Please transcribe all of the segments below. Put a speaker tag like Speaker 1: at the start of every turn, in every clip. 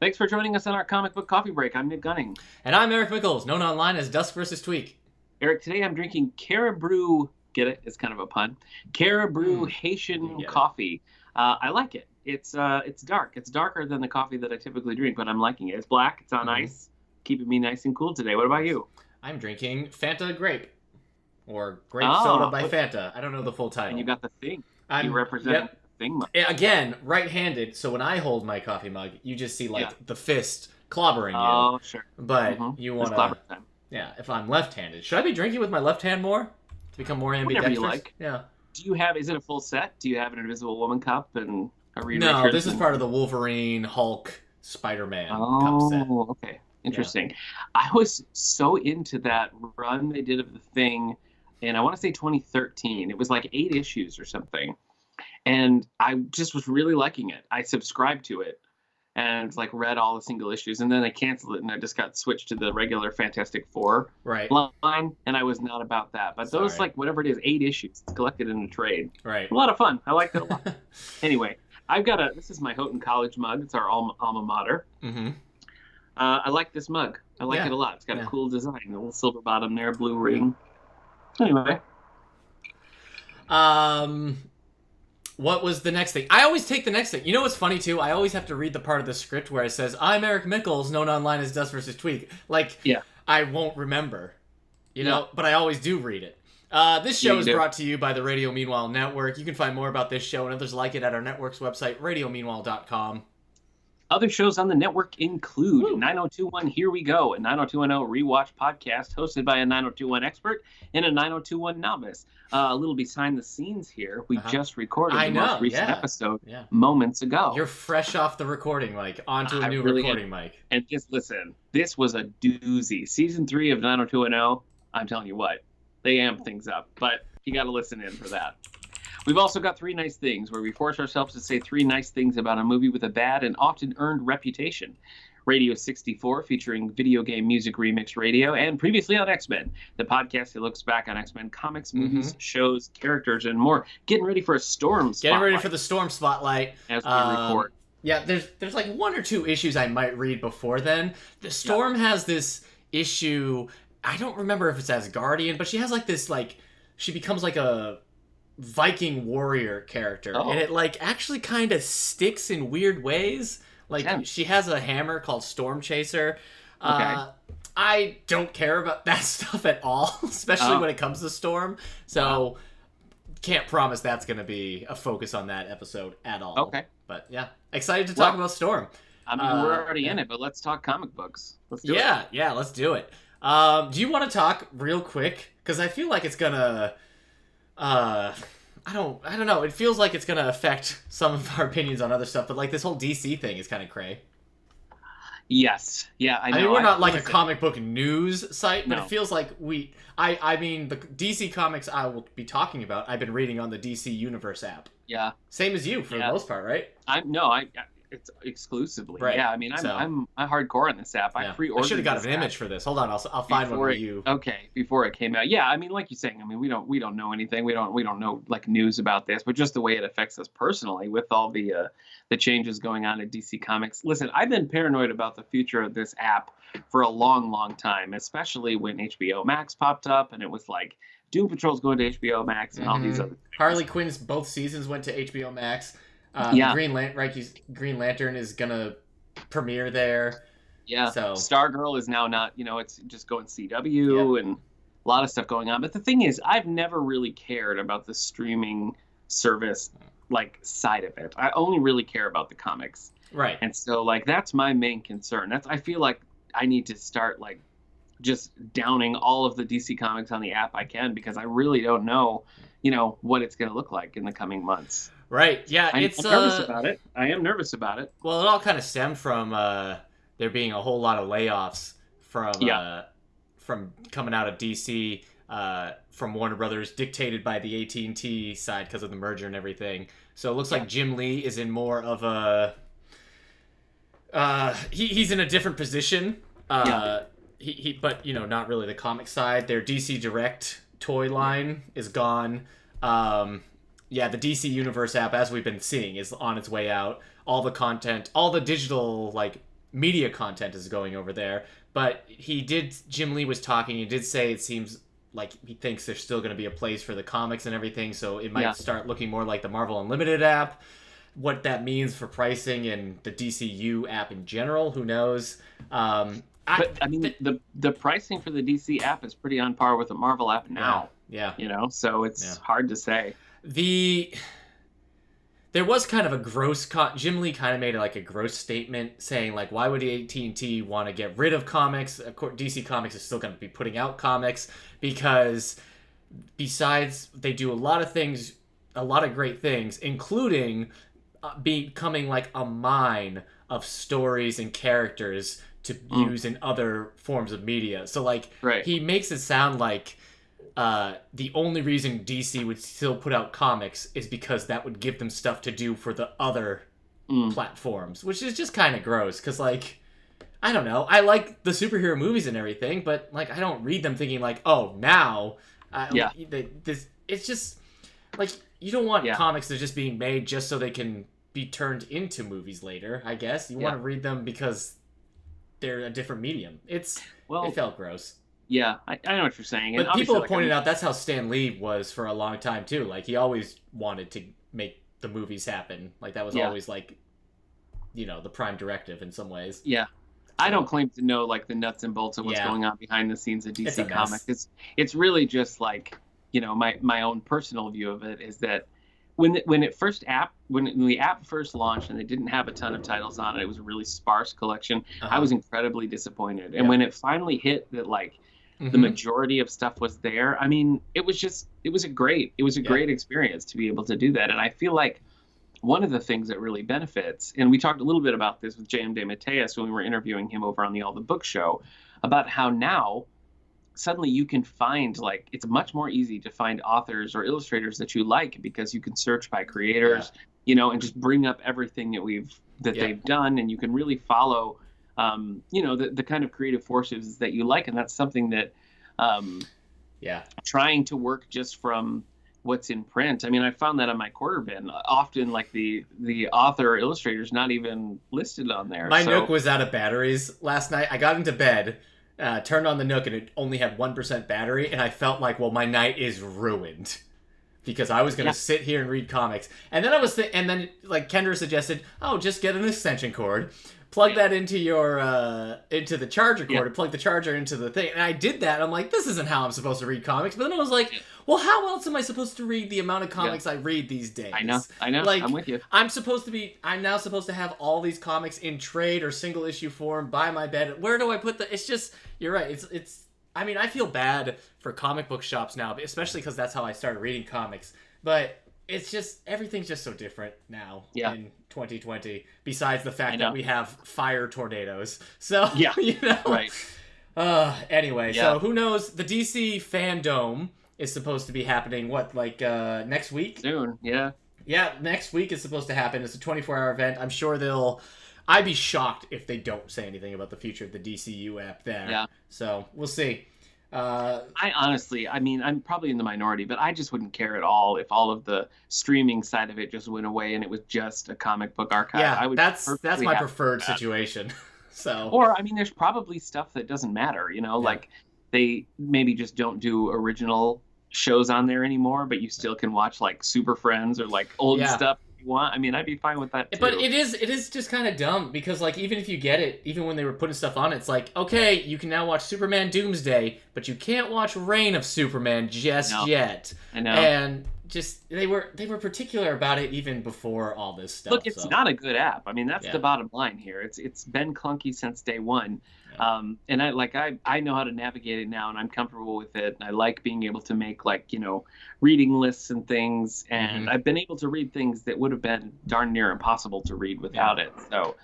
Speaker 1: Thanks for joining us on our comic book coffee break. I'm Nick Gunning.
Speaker 2: And I'm Eric Mickles, known online as Dusk vs. Tweak.
Speaker 1: Eric, today I'm drinking Caribou. Get it? It's kind of a pun. Caribou Haitian coffee. I like it. It's dark. It's darker than the coffee that I typically drink, but I'm liking it. It's black. It's on ice, keeping me nice and cool today. What about you?
Speaker 2: I'm drinking Fanta Grape, or Grape Soda by Fanta. I don't know the full title.
Speaker 1: And you got the thing. You represent the thing mug.
Speaker 2: Again, right-handed, so when I hold my coffee mug, you just see the fist clobbering you.
Speaker 1: Oh, sure.
Speaker 2: But you want to... Yeah, if I'm left-handed. Should I be drinking with my left hand more? To become more ambidextrous?
Speaker 1: Whatever you like.
Speaker 2: Yeah.
Speaker 1: Do you have, is it a full set? Do you have an Invisible Woman cup and a Reed
Speaker 2: No,
Speaker 1: Richards
Speaker 2: this is part of the Wolverine, Hulk, Spider-Man cup set.
Speaker 1: Oh, okay. Interesting. Yeah. I was so into that run they did of the thing, and I want to say 2013. It was like 8 issues or something. And I just was really liking it. I subscribed to it and like read all the single issues, and then I canceled it and I just got switched to the regular Fantastic Four line, and I was not about that. But those, like, whatever it is, 8 issues, it's collected in a trade.
Speaker 2: Right.
Speaker 1: A lot of fun. I liked it a lot. Anyway, this is my Houghton College mug. It's our alma mater. Mm-hmm. I like this mug. I like it a lot. It's got a cool design, a little silver bottom there, blue ring. Anyway.
Speaker 2: What was the next thing? I always take the next thing. You know what's funny, too? I always have to read the part of the script where it says, I'm Eric Mickles, known online as Dust vs. Tweak. I won't remember, you know, but I always do read it. This show is brought to you by the Radio Meanwhile Network. You can find more about this show and others like it at our network's website, radiomeanwhile.com.
Speaker 1: Other shows on the network include 9021 Here We Go, a 90210 rewatch podcast hosted by a 9021 expert and a 9021 novice. A little behind the scenes here. We just recorded the most recent episode moments ago.
Speaker 2: You're fresh off the recording mic onto a new recording mic.
Speaker 1: And just listen, this was a doozy. Season 3 of 90210, I'm telling you what, they amp things up. But you got to listen in for that. We've also got 3 Nice Things, where we force ourselves to say 3 nice things about a movie with a bad and often earned reputation. Radio 64, featuring video game music remix radio, and previously on X-Men, the podcast that looks back on X-Men comics, movies, shows, characters, and more. Getting ready for a Storm Spotlight.
Speaker 2: Getting ready for the Storm Spotlight.
Speaker 1: As we record.
Speaker 2: Yeah, there's like 1 or 2 issues I might read before then. The Storm has this issue, I don't remember if it's Asgardian, but she has like this, like, she becomes like a Viking warrior character, and it like actually kind of sticks in weird ways. Like she has a hammer called Storm Chaser. I don't care about that stuff at all, especially when it comes to Storm. So can't promise that's going to be a focus on that episode at all. Okay, but yeah, excited to talk about Storm.
Speaker 1: I mean, we're already in it, but let's talk comic books. Let's do it.
Speaker 2: Yeah, let's do it. Do you want to talk real quick? Because I feel like it's gonna. I don't know. It feels like it's gonna affect some of our opinions on other stuff, but like this whole DC thing is kind of cray.
Speaker 1: Yes. Yeah, I know.
Speaker 2: I mean, we're not like a comic book news site, but it feels like I mean, the DC comics I will be talking about, I've been reading on the DC Universe app. Yeah. Same as you for the most part, right?
Speaker 1: It's exclusively.
Speaker 2: Right.
Speaker 1: Yeah, I mean, I'm hardcore on this app. I pre-ordered.
Speaker 2: I should have got an image for this. Hold on, I'll find one for you.
Speaker 1: Okay, before it came out. Yeah, I mean, like you're saying, I mean, we don't know anything. We don't know like news about this, but just the way it affects us personally with all the changes going on at DC Comics. Listen, I've been paranoid about the future of this app for a long, long time, especially when HBO Max popped up and it was like Doom Patrol's going to HBO Max and all these other things.
Speaker 2: Harley Quinn's both seasons went to HBO Max. Green Lantern is gonna premiere there. Yeah. So
Speaker 1: Stargirl is now not, it's just going CW and a lot of stuff going on. But the thing is, I've never really cared about the streaming service like side of it. I only really care about the comics.
Speaker 2: Right.
Speaker 1: And so like that's my main concern. I feel like I need to start like just downing all of the DC comics on the app I can, because I really don't know, what it's gonna look like in the coming months.
Speaker 2: Right. Yeah,
Speaker 1: I'm nervous about it. I am nervous about it.
Speaker 2: Well, it all kind of stemmed from there being a whole lot of layoffs from coming out of DC, from Warner Brothers, dictated by the AT&T side because of the merger and everything. So it looks like Jim Lee is in more of a he's in a different position. But not really the comic side. Their DC Direct toy line is gone. The DC Universe app, as we've been seeing, is on its way out. All the content, all the digital media content is going over there. But Jim Lee was talking, he did say it seems like he thinks there's still going to be a place for the comics and everything, so it might start looking more like the Marvel Unlimited app. What that means for pricing and the DCU app in general, who knows?
Speaker 1: The pricing for the DC app is pretty on par with the Marvel app now.
Speaker 2: Yeah.
Speaker 1: So it's hard to say.
Speaker 2: There was kind of a gross... Jim Lee kind of made like a gross statement saying, like, why would AT&T want to get rid of comics? Of course, DC Comics is still going to be putting out comics because besides they do a lot of things, a lot of great things, including becoming like a mine of stories and characters to use in other forms of media. So, like, he makes it sound like the only reason DC would still put out comics is because that would give them stuff to do for the other platforms, which is just kind of gross. Because, like, I don't know, I like the superhero movies and everything, but like I don't read them thinking like, oh, now, it's just like you don't want comics that are just being made just so they can be turned into movies later. I guess you want to read them because they're a different medium. It felt gross.
Speaker 1: Yeah, I know what you're saying.
Speaker 2: But people have pointed out that's how Stan Lee was for a long time, too. Like, he always wanted to make the movies happen. Like, that was always, like, the prime directive in some ways.
Speaker 1: Yeah. So, I don't claim to know, like, the nuts and bolts of what's going on behind the scenes of DC Comics. It's really just, like, my own personal view of it is that when the app first launched and they didn't have a ton of titles on it was a really sparse collection. I was incredibly disappointed. And when it finally hit that, like, the majority of stuff was there. I mean, it was a great experience to be able to do that. And I feel like one of the things that really benefits, and we talked a little bit about this with J.M. DeMatteis when we were interviewing him over on the All the Book Show, about how now suddenly you can find, like, it's much more easy to find authors or illustrators that you like because you can search by creators, and just bring up everything that they've done, and you can really follow the kind of creative forces that you like. And that's something that trying to work just from what's in print. I mean, I found that on my quarter bin often, like the author or illustrator is not even listed on there.
Speaker 2: My Nook was out of batteries last night. I got into bed, turned on the Nook, and it only had 1% battery, and I felt like, well, my night is ruined because I was going to sit here and read comics. And then like Kendra suggested, just get an extension cord. Plug that into your into the charger cord, and plug the charger into the thing. And I did that. And I'm like, this isn't how I'm supposed to read comics. But then I was like, well, how else am I supposed to read the amount of comics I read these days?
Speaker 1: I know.
Speaker 2: Like,
Speaker 1: I'm with you.
Speaker 2: I'm now supposed to have all these comics in trade or single issue form by my bed. Where do I put it's just, you're right. It's. I mean, I feel bad for comic book shops now, especially because that's how I started reading comics. But it's just, everything's just so different now in 2020, besides the fact that we have fire tornadoes. So, Right. Anyway, so who knows? The DC Fandom is supposed to be happening, next week?
Speaker 1: Soon, yeah.
Speaker 2: Yeah, next week is supposed to happen. It's a 24-hour event. I'm sure I'd be shocked if they don't say anything about the future of the DCU app there. Yeah. So, we'll see.
Speaker 1: I honestly, I mean, I'm probably in the minority, but I just wouldn't care at all if all of the streaming side of it just went away and it was just a comic book archive.
Speaker 2: Yeah, that's my preferred situation. So,
Speaker 1: or I mean, there's probably stuff that doesn't matter, like they maybe just don't do original shows on there anymore, but you still can watch like Super Friends or like old stuff. Want. I mean, I'd be fine with that too.
Speaker 2: But it is just kind of dumb because, like, even if you get it, even when they were putting stuff on, it's like, okay, you can now watch Superman Doomsday, but you can't watch Reign of Superman just yet.
Speaker 1: I know.
Speaker 2: And just they were particular about it even before all this stuff.
Speaker 1: Look, it's not a good app. I mean, that's the bottom line here. It's been clunky since day one. And I know how to navigate it now, and I'm comfortable with it. And I like being able to make reading lists and things. And I've been able to read things that would have been darn near impossible to read without it. So,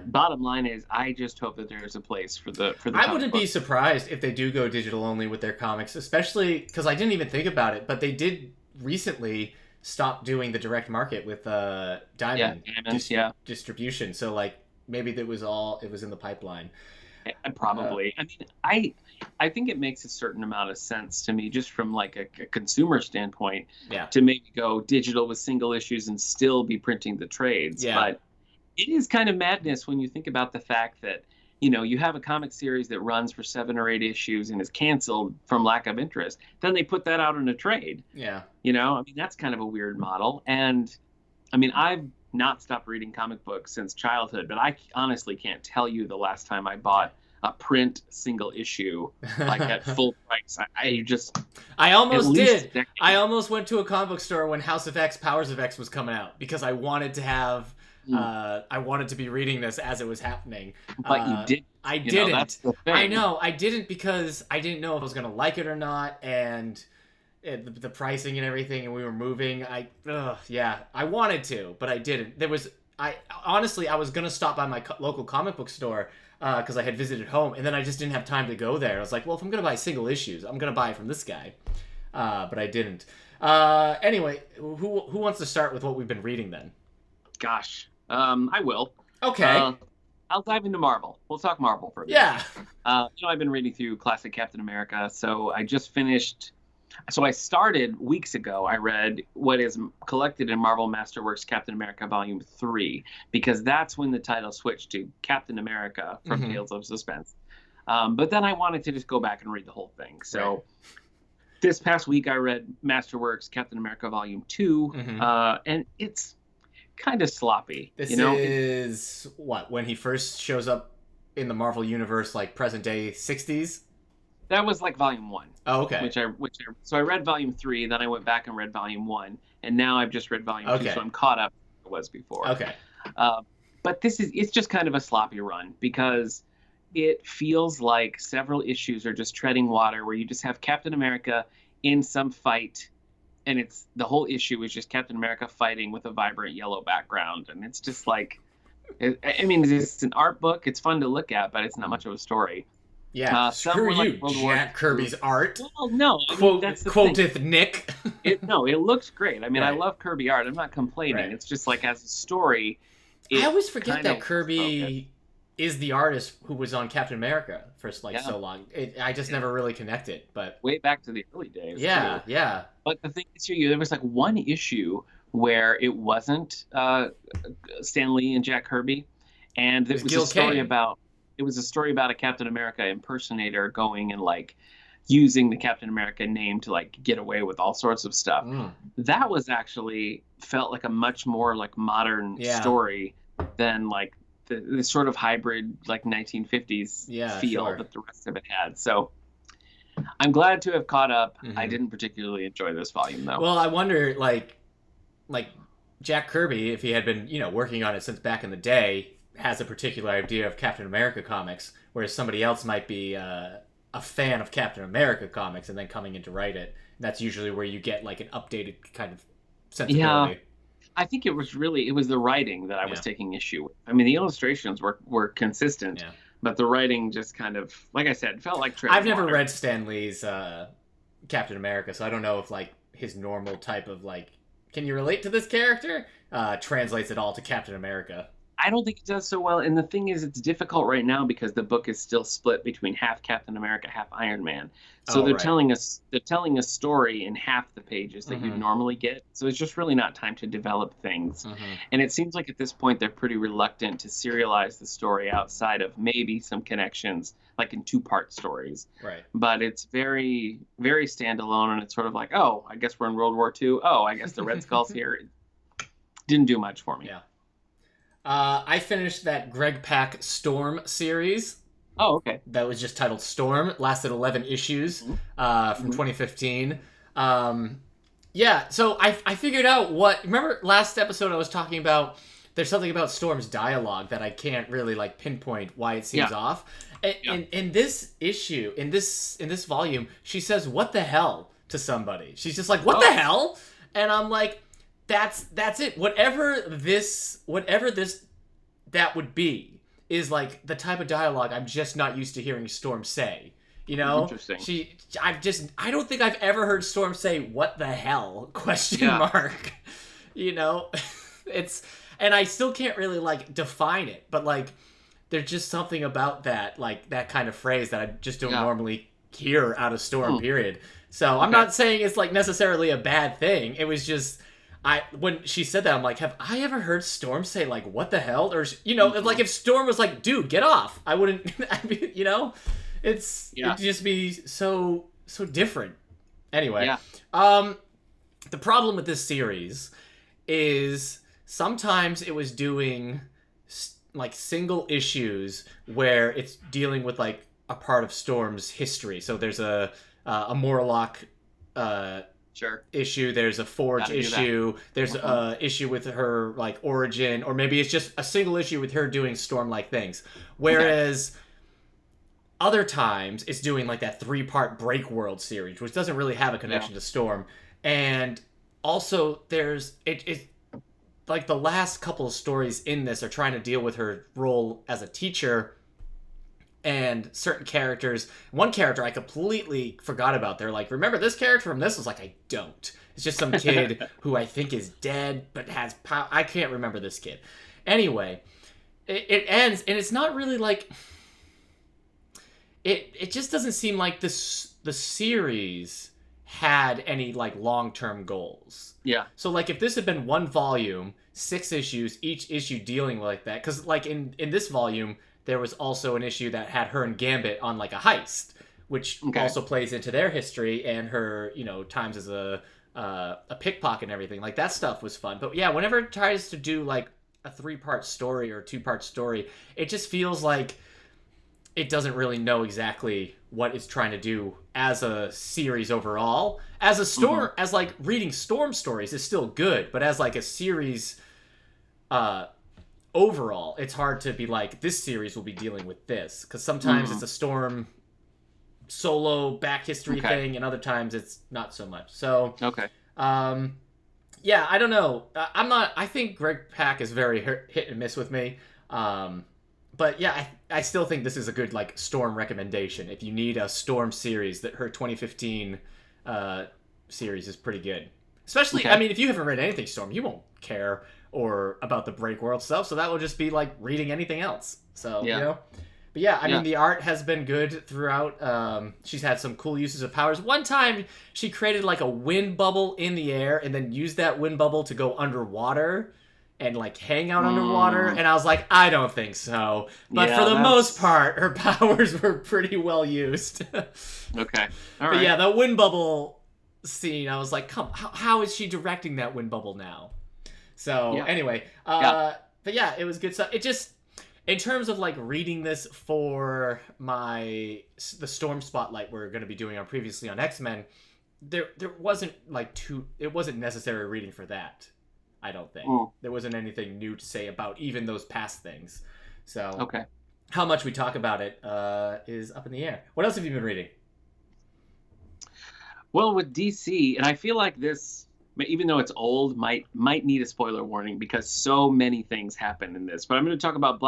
Speaker 1: bottom line is, I just hope that there's a place for the.
Speaker 2: I wouldn't be surprised if they do go digital only with their comics, especially because I didn't even think about it, but they did recently stop doing the direct market with Diamond distribution. So maybe it was in the pipeline.
Speaker 1: Probably. I think it makes a certain amount of sense to me, just from like a consumer standpoint, to maybe go digital with single issues and still be printing the trades. Yeah. But it is kind of madness when you think about the fact that, you have a comic series that runs for 7 or 8 issues and is canceled from lack of interest. Then they put that out in a trade.
Speaker 2: Yeah.
Speaker 1: That's kind of a weird model. And I mean, I've not stopped reading comic books since childhood, but I honestly can't tell you the last time I bought a print single issue like at full price.
Speaker 2: I almost did. I almost went to a comic book store when House of X, Powers of X was coming out because I wanted to have. I wanted to be reading this as it was happening.
Speaker 1: But you did.
Speaker 2: I didn't.
Speaker 1: That's the thing.
Speaker 2: I know. I didn't because I didn't know if I was going to like it or not, and the pricing and everything, and we were moving. I wanted to, but I didn't. I was going to stop by my local comic book store because I had visited home, and then I just didn't have time to go there. I was like, well, if I'm going to buy single issues, I'm going to buy it from this guy. But I didn't. Anyway, who wants to start with what we've been reading then?
Speaker 1: Gosh. I will.
Speaker 2: Okay.
Speaker 1: I'll dive into Marvel. We'll talk Marvel for a bit.
Speaker 2: Yeah.
Speaker 1: I've been reading through classic Captain America, so I just finished. So I started weeks ago. I read what is collected in Marvel Masterworks Captain America Volume 3, because that's when the title switched to Captain America from Tales of Suspense. But then I wanted to just go back and read the whole thing. So this past week I read Masterworks Captain America Volume 2, and it's kind of sloppy.
Speaker 2: This is what, when he first shows up in the Marvel universe, like present day 60s?
Speaker 1: That was like Volume 1.
Speaker 2: Oh, okay.
Speaker 1: So I read Volume 3, then I went back and read Volume 1, and now I've just read Volume 2, so I'm caught up where I was before.
Speaker 2: Okay.
Speaker 1: But it's just kind of a sloppy run, because it feels like several issues are just treading water, where you just have Captain America in some fight, and the whole issue is just Captain America fighting with a vibrant yellow background, and it's just like, it's an art book. It's fun to look at, but it's not much of a story.
Speaker 2: Yeah, screw you, like Jack Kirby's art.
Speaker 1: Well, no, that's the
Speaker 2: quoteth
Speaker 1: thing.
Speaker 2: Nick.
Speaker 1: It looks great. I mean, I love Kirby art. I'm not complaining. Right. It's just like, as a story,
Speaker 2: I always forget that Kirby is the artist who was on Captain America for so long. I just never really connected, but
Speaker 1: way back to the early days.
Speaker 2: Yeah,
Speaker 1: too.
Speaker 2: Yeah.
Speaker 1: But the thing is, there was like one issue where it wasn't Stan Lee and Jack Kirby, and it was a story about. It was a story about a Captain America impersonator going and like using the Captain America name to like get away with all sorts of stuff. That was actually felt like a much more like modern story than like the sort of hybrid like 1950s feel that the rest of it had. So I'm glad to have caught up. I didn't particularly enjoy this volume though.
Speaker 2: Well, I wonder like Jack Kirby, if he had been, working on it since back in the day, has a particular idea of Captain America comics, whereas somebody else might be a fan of Captain America comics and then coming in to write it. That's usually where you get like an updated kind of sensibility.
Speaker 1: Yeah, I think it was the writing that I was taking issue with. I mean, the illustrations were consistent, but the writing just kind of, like I said, felt like treading
Speaker 2: I've never
Speaker 1: water.
Speaker 2: read Stan Lee's Captain America, so I don't know if like his normal type of like, can you relate to this character? Translates it all to Captain America.
Speaker 1: I don't think it does so well, and the thing is, it's difficult right now because the book is still split between half Captain America, half Iron Man. So they're telling a story in half the pages that you'd normally get. So it's just really not time to develop things. And it seems like at this point they're pretty reluctant to serialize the story outside of maybe some connections, like in 2-part stories.
Speaker 2: Right.
Speaker 1: But it's very, very standalone, and it's sort of like, oh, I guess we're in World War II. Oh, I guess the Red Skull's here. It didn't do much for me.
Speaker 2: Yeah. I finished that Greg Pak Storm series.
Speaker 1: Oh, okay.
Speaker 2: That was just titled Storm. Lasted 11 issues from 2015. So I figured out remember last episode I was talking about, there's something about Storm's dialogue that I can't really like pinpoint why it seems off. In this issue, in this volume, she says, "What the hell?" to somebody. She's just like, "What the hell?" And I'm like, That's it. Whatever that would be is like the type of dialogue I'm just not used to hearing Storm say.
Speaker 1: Interesting.
Speaker 2: I don't think I've ever heard Storm say "what the hell?" ? It's, and I still can't really like define it, but like there's just something about that, like that kind of phrase that I just don't normally hear out of Storm. Period. So I'm not saying it's like necessarily a bad thing. It was just, when she said that, I'm like, have I ever heard Storm say like, "What the hell?" Or like if Storm was like, "Dude, get off," I wouldn't. I mean, it'd just be so different. Anyway, the problem with this series is sometimes it was doing like single issues where it's dealing with like a part of Storm's history. So there's a Morlock issue, there's a Forge issue, there's a issue with her like origin, or maybe it's just a single issue with her doing Storm-like things. Whereas other times it's doing like that 3-part Break World series, which doesn't really have a connection to Storm. And also there's it like the last couple of stories in this are trying to deal with her role as a teacher and certain characters. One character I completely forgot about. They're like, remember this character from this? I was like, I don't. It's just some kid who I think is dead but has power. I can't remember this kid. Anyway, it ends, and it's not really like... It just doesn't seem like the series had any like long-term goals. Yeah. So like if this had been 1 volume, 6 issues, each issue dealing like that, because like in this volume there was also an issue that had her and Gambit on like a heist, which also plays into their history and her times as a pickpocket and everything. Like that stuff was fun. But yeah, whenever it tries to do like a 3-part story or a 2-part story, it just feels like it doesn't really know exactly what it's trying to do as a series overall. As a Storm, as like reading Storm stories is still good, but as like a series overall, it's hard to be like, this series will be dealing with this, because sometimes it's a Storm solo back history thing, and other times it's not so much. So yeah, I don't know. I think Greg Pak is very hit and miss with me. But yeah, I still think this is a good like Storm recommendation. If you need a Storm series, that her 2015 series is pretty good. Especially, I mean, if you haven't read anything Storm, you won't care or about the Break World stuff. So that will just be like reading anything else. So But yeah, I mean, the art has been good throughout. She's had some cool uses of powers. One time, she created like a wind bubble in the air and then used that wind bubble to go underwater and like hang out underwater, and I was like, I don't think so. But for the most part, her powers were pretty well used.
Speaker 1: Okay. All right.
Speaker 2: But yeah, the wind bubble scene, I was like, come, how is she directing that wind bubble now? So anyway, but yeah, it was good stuff. It just, in terms of like reading this for the Storm Spotlight we're going to be doing on previously on X-Men, there wasn't like it wasn't necessary reading for that. I don't think. There wasn't anything new to say about even those past things. So how much we talk about it is up in the air. What else have you been reading?
Speaker 1: Well, with DC, and I feel like this, even though it's old, might need a spoiler warning because so many things happen in this. But I'm going to talk about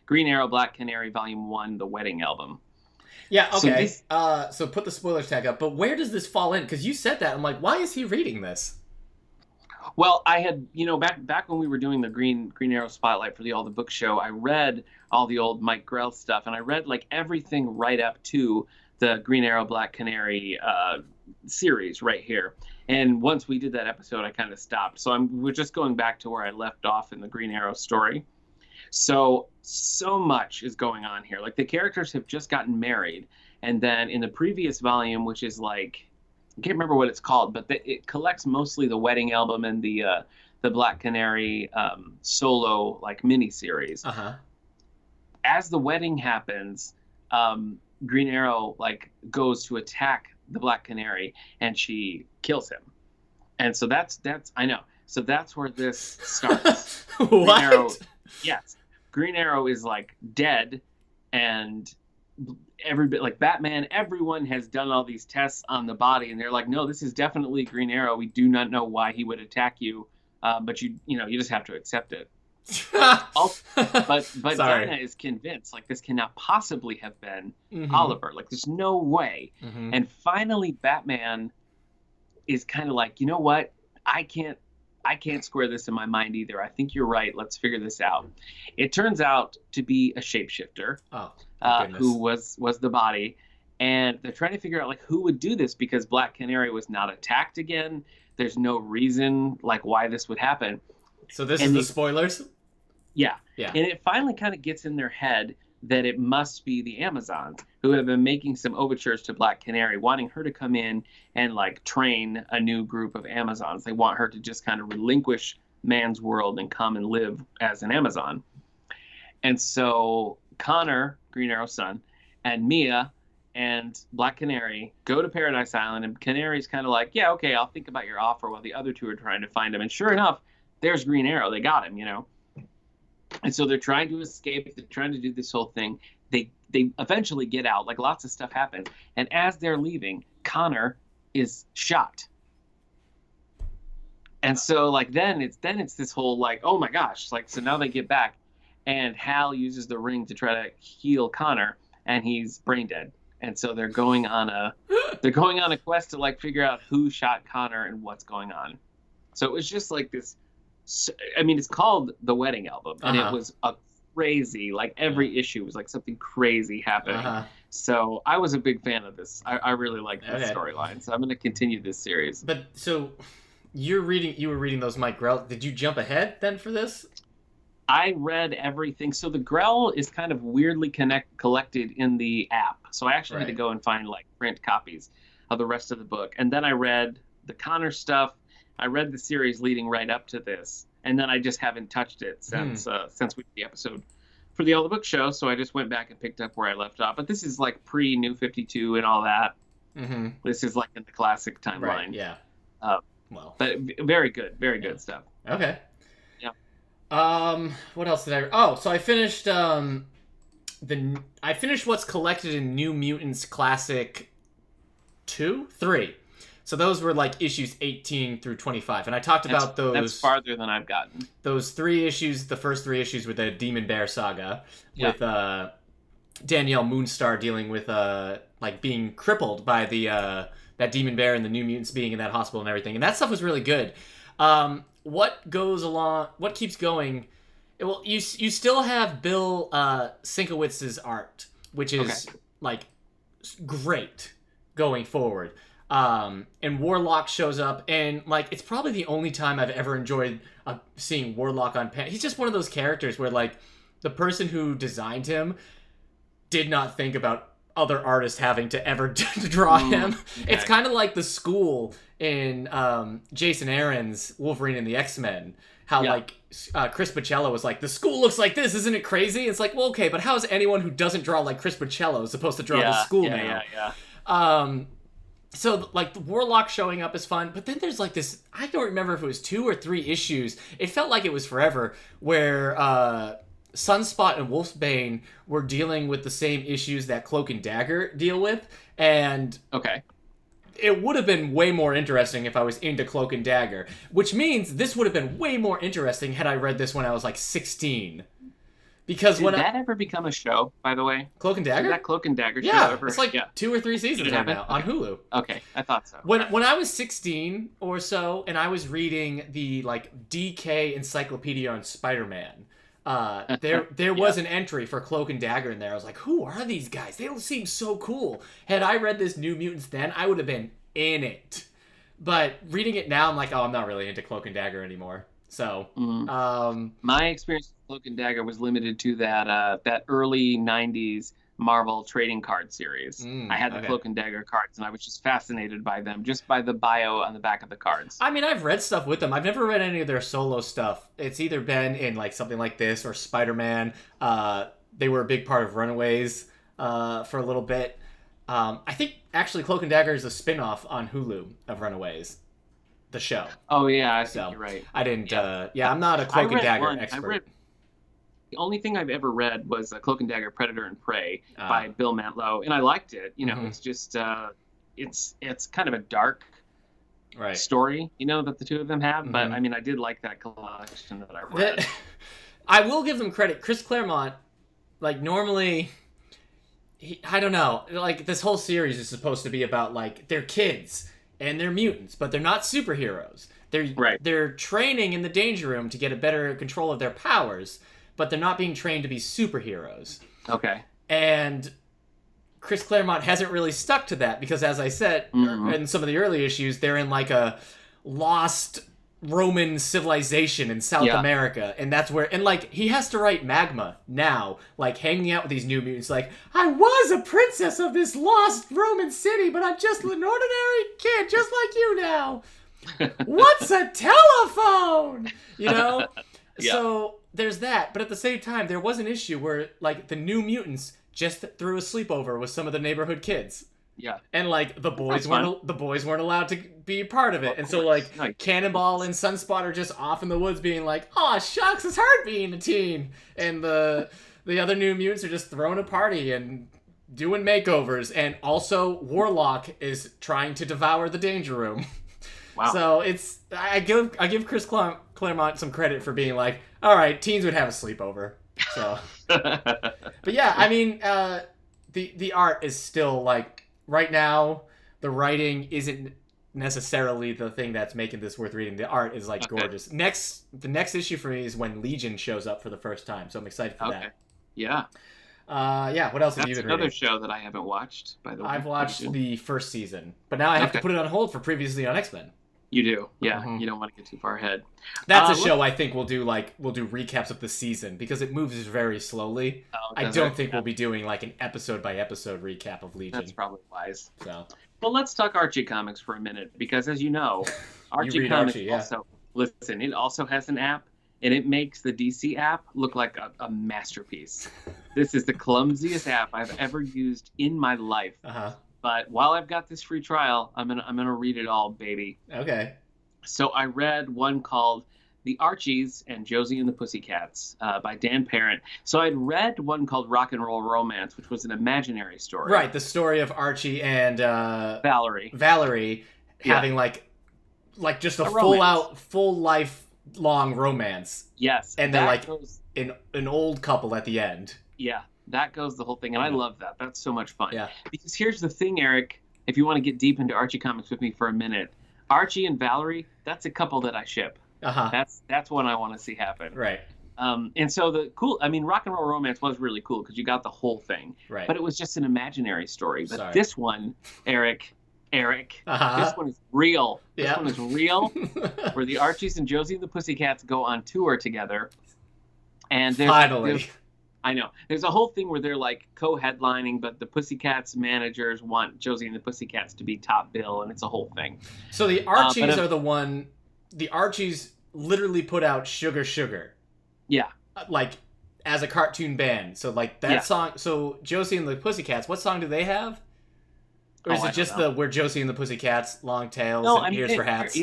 Speaker 1: Green Arrow, Black Canary, Volume 1, The Wedding Album.
Speaker 2: Yeah, okay. So put the spoilers tag up. But where does this fall in? Because you said that. I'm like, why is he reading this?
Speaker 1: Well, I had, back when we were doing the Green Arrow Spotlight for the All the Book Show, I read all the old Mike Grell stuff, and I read like everything right up to the Green Arrow, Black Canary series right here. And once we did that episode, I kind of stopped. So we're just going back to where I left off in the Green Arrow story. So much is going on here. Like the characters have just gotten married, and then in the previous volume, which is like, I can't remember what it's called, but it collects mostly the Wedding Album and the Black Canary solo like mini series. As the wedding happens, Green Arrow like goes to attack the Black Canary and she kills him, and so that's I know. So that's where this starts.
Speaker 2: What?
Speaker 1: Green Arrow, yes, Green Arrow is like dead, and like Batman, everyone has done all these tests on the body, and they're like, no, this is definitely Green Arrow. We do not know why he would attack you, but you just have to accept it. But Dinah is convinced like this cannot possibly have been Oliver. Like there's no way. And finally, Batman is kind of like, you know what? I can't square this in my mind either. I think you're right. Let's figure this out. It turns out to be a shapeshifter who was the body. And they're trying to figure out like who would do this because Black Canary was not attacked again. There's no reason like why this would happen.
Speaker 2: So this is the spoilers?
Speaker 1: Yeah.
Speaker 2: Yeah.
Speaker 1: And it finally kind of gets in their head that it must be the Amazons who have been making some overtures to Black Canary, wanting her to come in and like train a new group of Amazons. They want her to just kind of relinquish man's world and come and live as an Amazon. And so Connor, Green Arrow's son, and Mia and Black Canary go to Paradise Island, and Canary's kind of like, yeah, okay, I'll think about your offer, while the other two are trying to find him. And sure enough, there's Green Arrow. They got him, you know. And so they're trying to escape. They're trying to do this whole thing. They eventually get out. Like, lots of stuff happens. And as they're leaving, Connor is shot. And so, like, then it's this whole, like, oh my gosh. Like, so now they get back, and Hal uses the ring to try to heal Connor, and he's brain dead. And so they're going on a quest to like figure out who shot Connor and what's going on. So it was just like this. I mean, it's called The Wedding Album, and it was a crazy, like every issue was like something crazy happening. So I was a big fan of this. I really liked this storyline. So I'm going to continue this series.
Speaker 2: But so you were reading those Mike Grell. Did you jump ahead then for this?
Speaker 1: I read everything. So the Grell is kind of weirdly collected in the app. So I actually had to go and find like print copies of the rest of the book. And then I read the Connor stuff. I read the series leading right up to this, and then I just haven't touched it since we did the episode for the All the Book show. So I just went back and picked up where I left off. But this is like pre-New 52 and all that. Mm-hmm. This is like in the classic timeline.
Speaker 2: Right, yeah.
Speaker 1: But very good stuff.
Speaker 2: Okay.
Speaker 1: Yeah.
Speaker 2: What else did I? Oh, so I finished I finished what's collected in New Mutants Classic 3. So those were like issues 18 through 25. And I talked about those. That's
Speaker 1: farther than I've gotten.
Speaker 2: Those 3 issues, the first 3 issues were the Demon Bear saga with Danielle Moonstar dealing with like being crippled by the that Demon Bear and the New Mutants being in that hospital and everything. And that stuff was really good. What keeps going? Well, you still have Bill Sienkiewicz's art, which is like great going forward. And Warlock shows up, and like it's probably the only time I've ever enjoyed seeing Warlock on pen. He's just one of those characters where like the person who designed him did not think about other artists having to ever draw him. Okay. It's kind of like the school in Jason Aaron's Wolverine and the X-Men. How like Chris Bachalo was like, the school looks like this, isn't it crazy? It's like, well, okay, but how is anyone who doesn't draw like Chris Bachalo supposed to draw the school now? So, like, the Warlock showing up is fun, but then there's, like, this, I don't remember if it was 2 or 3 issues, it felt like it was forever, where Sunspot and Wolfsbane were dealing with the same issues that Cloak and Dagger deal with, and it would have been way more interesting if I was into Cloak and Dagger, which means this would have been way more interesting had I read this when I was, like, 16. Because
Speaker 1: did that ever become a show, by the way?
Speaker 2: Cloak and Dagger?
Speaker 1: Did that Cloak and Dagger show ever?
Speaker 2: It's like 2 or 3 seasons right now on Hulu.
Speaker 1: Okay, I thought so.
Speaker 2: When I was 16 or so, and I was reading the like DK Encyclopedia on Spider-Man, there was an entry for Cloak and Dagger in there. I was like, who are these guys? They don't seem so cool. Had I read this New Mutants then, I would have been in it. But reading it now, I'm like, oh, I'm not really into Cloak and Dagger anymore. So,
Speaker 1: my experience with Cloak and Dagger was limited to that early '90s Marvel trading card series. I had the Cloak and Dagger cards, and I was just fascinated by them, just by the bio on the back of the cards.
Speaker 2: I mean, I've read stuff with them. I've never read any of their solo stuff. It's either been in like something like this or Spider-Man. They were a big part of Runaways for a little bit. I think actually Cloak and Dagger is a spin-off on Hulu of Runaways. The show.
Speaker 1: Oh yeah, I think you're right.
Speaker 2: I didn't. I'm not a Cloak and Dagger expert.
Speaker 1: The only thing I've ever read was Cloak and Dagger: Predator and Prey by Bill Mantlo, and I liked it. You know, it's just it's kind of a dark story, you know, that the two of them have. But I mean, I did like that collection that I read.
Speaker 2: I will give them credit. Chris Claremont, like normally, I don't know, like this whole series is supposed to be about like they're kids. And they're mutants, but they're not superheroes. They're training in the Danger Room to get a better control of their powers, but they're not being trained to be superheroes.
Speaker 1: Okay.
Speaker 2: And Chris Claremont hasn't really stuck to that because, as I said in some of the early issues, they're in like a lost Roman civilization in South America, and that's where, and like he has to write Magma now, like hanging out with these new mutants, like, I was a princess of this lost Roman city, but I'm just an ordinary kid just like you now. What's a telephone? You know? So there's that, but at the same time there was an issue where like the new mutants just threw a sleepover with some of the neighborhood kids.
Speaker 1: Yeah.
Speaker 2: And like the boys weren't allowed to be part of it. And so like Cannonball and Sunspot are just off in the woods being like, "Oh shucks, it's hard being a teen." And the other new mutants are just throwing a party and doing makeovers. And also Warlock is trying to devour the Danger Room. Wow. So it's I give Chris Claremont some credit for being like, all right, teens would have a sleepover. So but yeah, I mean the art is still like, right now, the writing isn't necessarily the thing that's making this worth reading. The art is like gorgeous. The next issue for me is when Legion shows up for the first time, so I'm excited for that.
Speaker 1: Yeah.
Speaker 2: What else have you been reading?
Speaker 1: Another show that I haven't watched, by the way.
Speaker 2: I've watched the first season, but now I have to put it on hold for Previously on X-Men.
Speaker 1: You do, yeah. Mm-hmm. You don't want to get too far ahead.
Speaker 2: That's a show I think we'll do recaps of the season because it moves very slowly. I don't think we'll be doing like an episode by episode recap of Legion.
Speaker 1: That's probably wise.
Speaker 2: So,
Speaker 1: well, let's talk Archie comics for a minute because, as you know, Archie comics it also has an app, and it makes the DC app look like a masterpiece. This is the clumsiest app I've ever used in my life. But while I've got this free trial, I'm gonna read it all, baby.
Speaker 2: Okay.
Speaker 1: So I read one called The Archies and Josie and the Pussycats by Dan Parent. So I'd read one called Rock and Roll Romance, which was an imaginary story.
Speaker 2: Right, the story of Archie and
Speaker 1: Valerie
Speaker 2: having like just a full lifelong romance.
Speaker 1: Yes.
Speaker 2: And they're like an old couple at the end.
Speaker 1: Yeah. That goes the whole thing, and I love that. That's so much fun.
Speaker 2: Yeah.
Speaker 1: Because here's the thing, Eric, if you want to get deep into Archie comics with me for a minute, Archie and Valerie, that's a couple that I ship. That's one I want to see happen.
Speaker 2: Right.
Speaker 1: And so Rock and Roll Romance was really cool because you got the whole thing.
Speaker 2: Right.
Speaker 1: But it was just an imaginary story. But this one, Eric, this one is real. This one is real, where the Archies and Josie and the Pussycats go on tour together. And
Speaker 2: finally.
Speaker 1: I know. There's a whole thing where they're like co-headlining, but the Pussycats managers want Josie and the Pussycats to be top bill, and it's a whole thing.
Speaker 2: So the Archies the Archies literally put out Sugar Sugar.
Speaker 1: Yeah.
Speaker 2: Like, as a cartoon band. So like that song, so Josie and the Pussycats, what song do they have? Or is it just where Josie and the Pussycats, Long Tails, and Here's for Hats?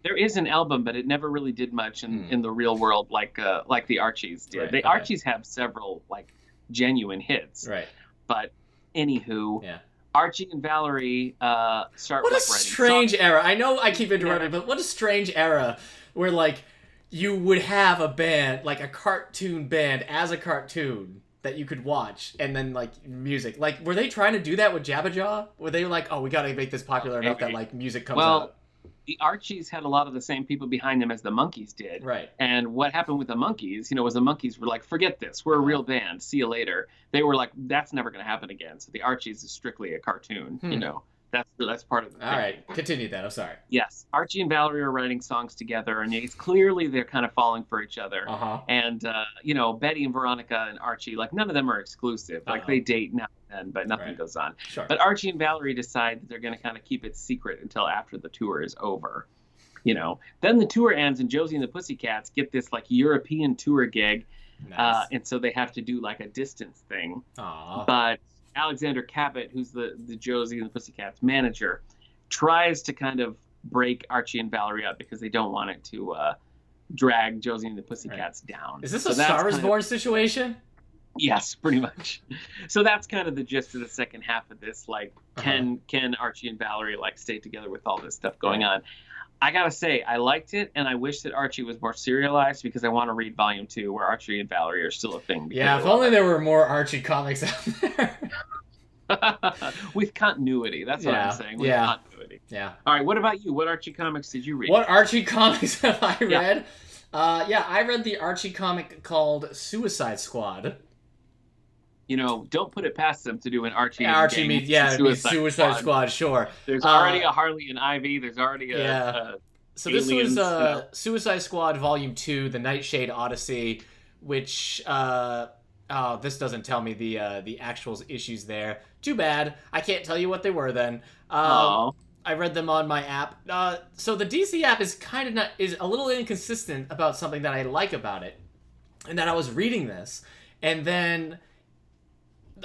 Speaker 1: There is an album, but it never really did much in the real world like the Archies did.
Speaker 2: Right,
Speaker 1: the Archies have several like genuine hits.
Speaker 2: Right.
Speaker 1: But anywho, Archie and Valerie start
Speaker 2: What a
Speaker 1: writing
Speaker 2: strange era. I know I keep interrupting, but what a strange era where like you would have a band, like a cartoon band as a cartoon that you could watch, and then like music. Like, were they trying to do that with Jabba Jaw? Were they like, oh, we gotta make this popular enough that like music comes out?
Speaker 1: The Archies had a lot of the same people behind them as the Monkees did.
Speaker 2: Right.
Speaker 1: And what happened with the Monkees, was the Monkees were like, forget this. We're a real band. See you later. They were like, that's never going to happen again. So the Archies is strictly a cartoon. That's part of the thing.
Speaker 2: All right. Continue that. I'm sorry.
Speaker 1: Yes. Archie and Valerie are writing songs together, and it's clearly they're kind of falling for each other. And, Betty and Veronica and Archie, like, none of them are exclusive. Like, they date now and then, but nothing goes on.
Speaker 2: Sure.
Speaker 1: But Archie and Valerie decide that they're going to kind of keep it secret until after the tour is over. Then the tour ends, and Josie and the Pussycats get this, like, European tour gig.
Speaker 2: Nice.
Speaker 1: And so they have to do, like, a distance thing.
Speaker 2: Aww.
Speaker 1: But Alexander Cabot, who's the Josie and the Pussycats manager, tries to kind of break Archie and Valerie up because they don't want it to drag Josie and the Pussycats down.
Speaker 2: Is this a Star is Born situation?
Speaker 1: Yes, pretty much. So that's kind of the gist of the second half of this. Like, can Archie and Valerie like stay together with all this stuff going on? I gotta say, I liked it, and I wish that Archie was more serialized because I want to read Volume 2 where Archie and Valerie are still a thing.
Speaker 2: Yeah, if only there were more Archie comics out there.
Speaker 1: With continuity. That's what I'm saying. With continuity.
Speaker 2: Yeah.
Speaker 1: All right, what about you? What Archie comics did you read?
Speaker 2: What Archie comics have I read? I read the Archie comic called Suicide Squad.
Speaker 1: Don't put it past them to do an Archie
Speaker 2: meets Suicide Squad, sure.
Speaker 1: There's already a Harley and Ivy. There's already a
Speaker 2: So this
Speaker 1: aliens,
Speaker 2: was Suicide Squad Volume 2, The Nightshade Odyssey, which this doesn't tell me the actual issues there. Too bad. I can't tell you what they were then. I read them on my app. So the DC app is is a little inconsistent about something that I like about it. And that I was reading this, and then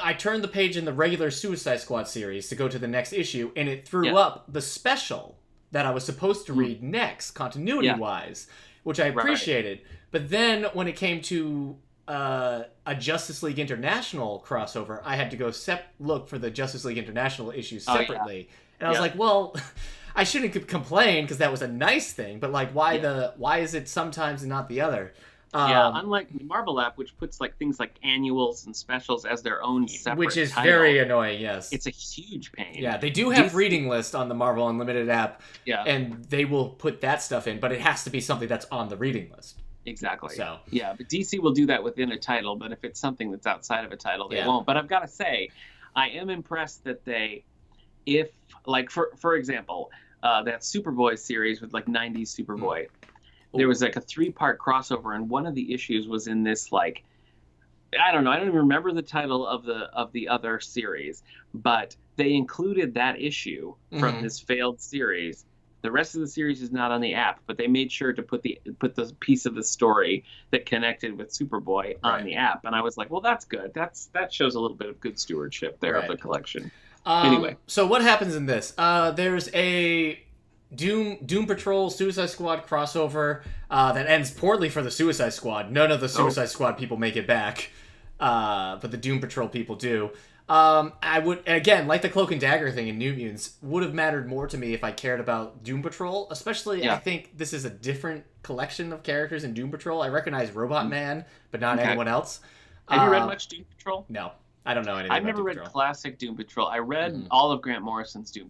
Speaker 2: I turned the page in the regular Suicide Squad series to go to the next issue, and it threw up the special that I was supposed to read next, continuity-wise, which I appreciated. Right. But then when it came to a Justice League International crossover, I had to go look for the Justice League International issues separately. And I was like, well, I shouldn't complain because that was a nice thing, but like, why is it sometimes and not the other?
Speaker 1: Unlike the Marvel app, which puts like things like annuals and specials as their own separate
Speaker 2: which is
Speaker 1: title,
Speaker 2: very annoying. Yes,
Speaker 1: it's a huge pain.
Speaker 2: Yeah, they do have reading list on the Marvel Unlimited app.
Speaker 1: Yeah,
Speaker 2: and they will put that stuff in, but it has to be something that's on the reading list.
Speaker 1: Exactly.
Speaker 2: So
Speaker 1: yeah, but DC will do that within a title, but if it's something that's outside of a title, they won't. But I've got to say, I am impressed that if like for example, that Superboy series with like 90s Superboy. There was like a 3-part crossover, and one of the issues was in this like, I don't even remember the title of the other series, but they included that issue from this failed series. The rest of the series is not on the app, but they made sure to put the piece of the story that connected with Superboy on the app, and I was like, well, that's good. That shows a little bit of good stewardship there of the collection. Anyway,
Speaker 2: so what happens in this? There's a Doom Patrol Suicide Squad crossover that ends poorly for the Suicide Squad. None of the Suicide Squad people make it back, but the Doom Patrol people do. I would, again, like the Cloak and Dagger thing in New Mutants, would have mattered more to me if I cared about Doom Patrol. Especially, I think this is a different collection of characters in Doom Patrol. I recognize Robot Man, but not anyone else.
Speaker 1: Have you read much Doom Patrol?
Speaker 2: No, I don't know anything.
Speaker 1: I've never read classic Doom Patrol. I read all of Grant Morrison's Doom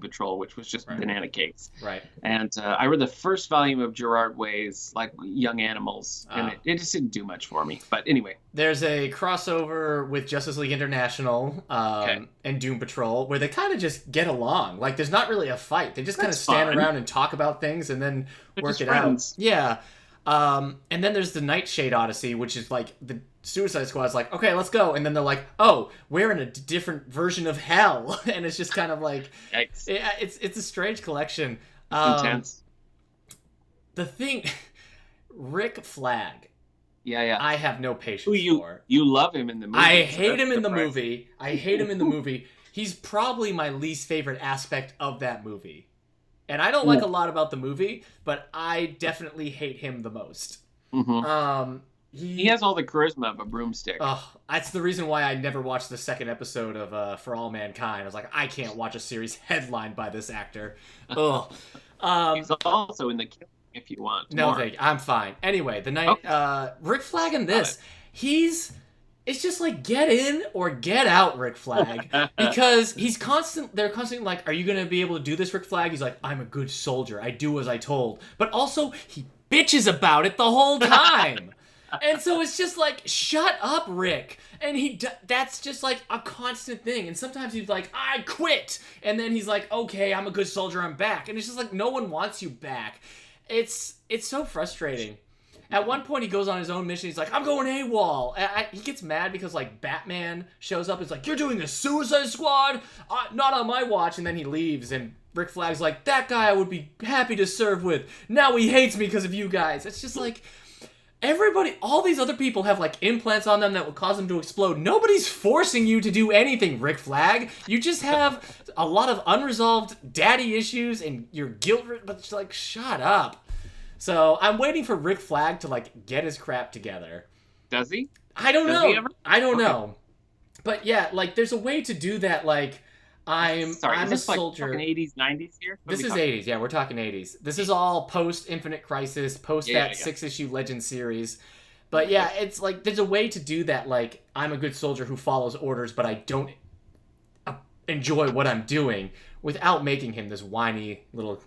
Speaker 1: Patrol, which was just banana cakes.
Speaker 2: Right.
Speaker 1: And I read the first volume of Gerard Way's like Young Animals, and it just didn't do much for me. But anyway,
Speaker 2: there's a crossover with Justice League International and Doom Patrol where they kind of just get along. Like there's not really a fight. They just kind of stand around and talk about things and then work it out. Yeah. And then there's the Nightshade Odyssey, which is like the Suicide Squad's like, okay, let's go. And then they're like, oh, we're in a different version of hell. And it's just kind of like, it's a strange collection.
Speaker 1: Intense.
Speaker 2: The thing, Rick Flag.
Speaker 1: Yeah.
Speaker 2: I have no patience for.
Speaker 1: You love him in the movie.
Speaker 2: I hate him in the movie. I hate him in the movie. He's probably my least favorite aspect of that movie. And I don't like a lot about the movie, but I definitely hate him the most. He
Speaker 1: has all the charisma of a broomstick.
Speaker 2: That's the reason why I never watched the second episode of For All Mankind. I was like, I can't watch a series headlined by this actor. Ugh.
Speaker 1: He's also in The Killing if you want.
Speaker 2: No, thank you. I'm fine. Anyway, Rick Flag in this, it's just like, get in or get out, Rick Flag. Because they're constantly like, are you going to be able to do this, Rick Flag? He's like, I'm a good soldier. I do as I told. But also, he bitches about it the whole time. And so it's just like, shut up, Rick. And that's just like a constant thing. And sometimes he's like, I quit. And then he's like, okay, I'm a good soldier. I'm back. And it's just like, no one wants you back. It's so frustrating. At one point, he goes on his own mission. He's like, I'm going AWOL. He gets mad because, like, Batman shows up. It's like, you're doing the Suicide Squad? Not on my watch. And then he leaves. And Rick Flag's like, that guy I would be happy to serve with. Now he hates me because of you guys. It's just like, everybody, all these other people have, like, implants on them that would cause them to explode. Nobody's forcing you to do anything, Rick Flag. You just have a lot of unresolved daddy issues and you're guilt, but it's like, shut up. So I'm waiting for Rick Flag to like get his crap together.
Speaker 1: Does he?
Speaker 2: I don't know. I don't know. But yeah, like there's a way to do that. Like I'm a soldier.
Speaker 1: Like 80s, 90s here.
Speaker 2: This is 80s. Yeah, we're talking 80s. This is all post Infinite Crisis, post that 6-issue Legend series. But yeah, it's like there's a way to do that. Like I'm a good soldier who follows orders, but I don't enjoy what I'm doing without making him this whiny little.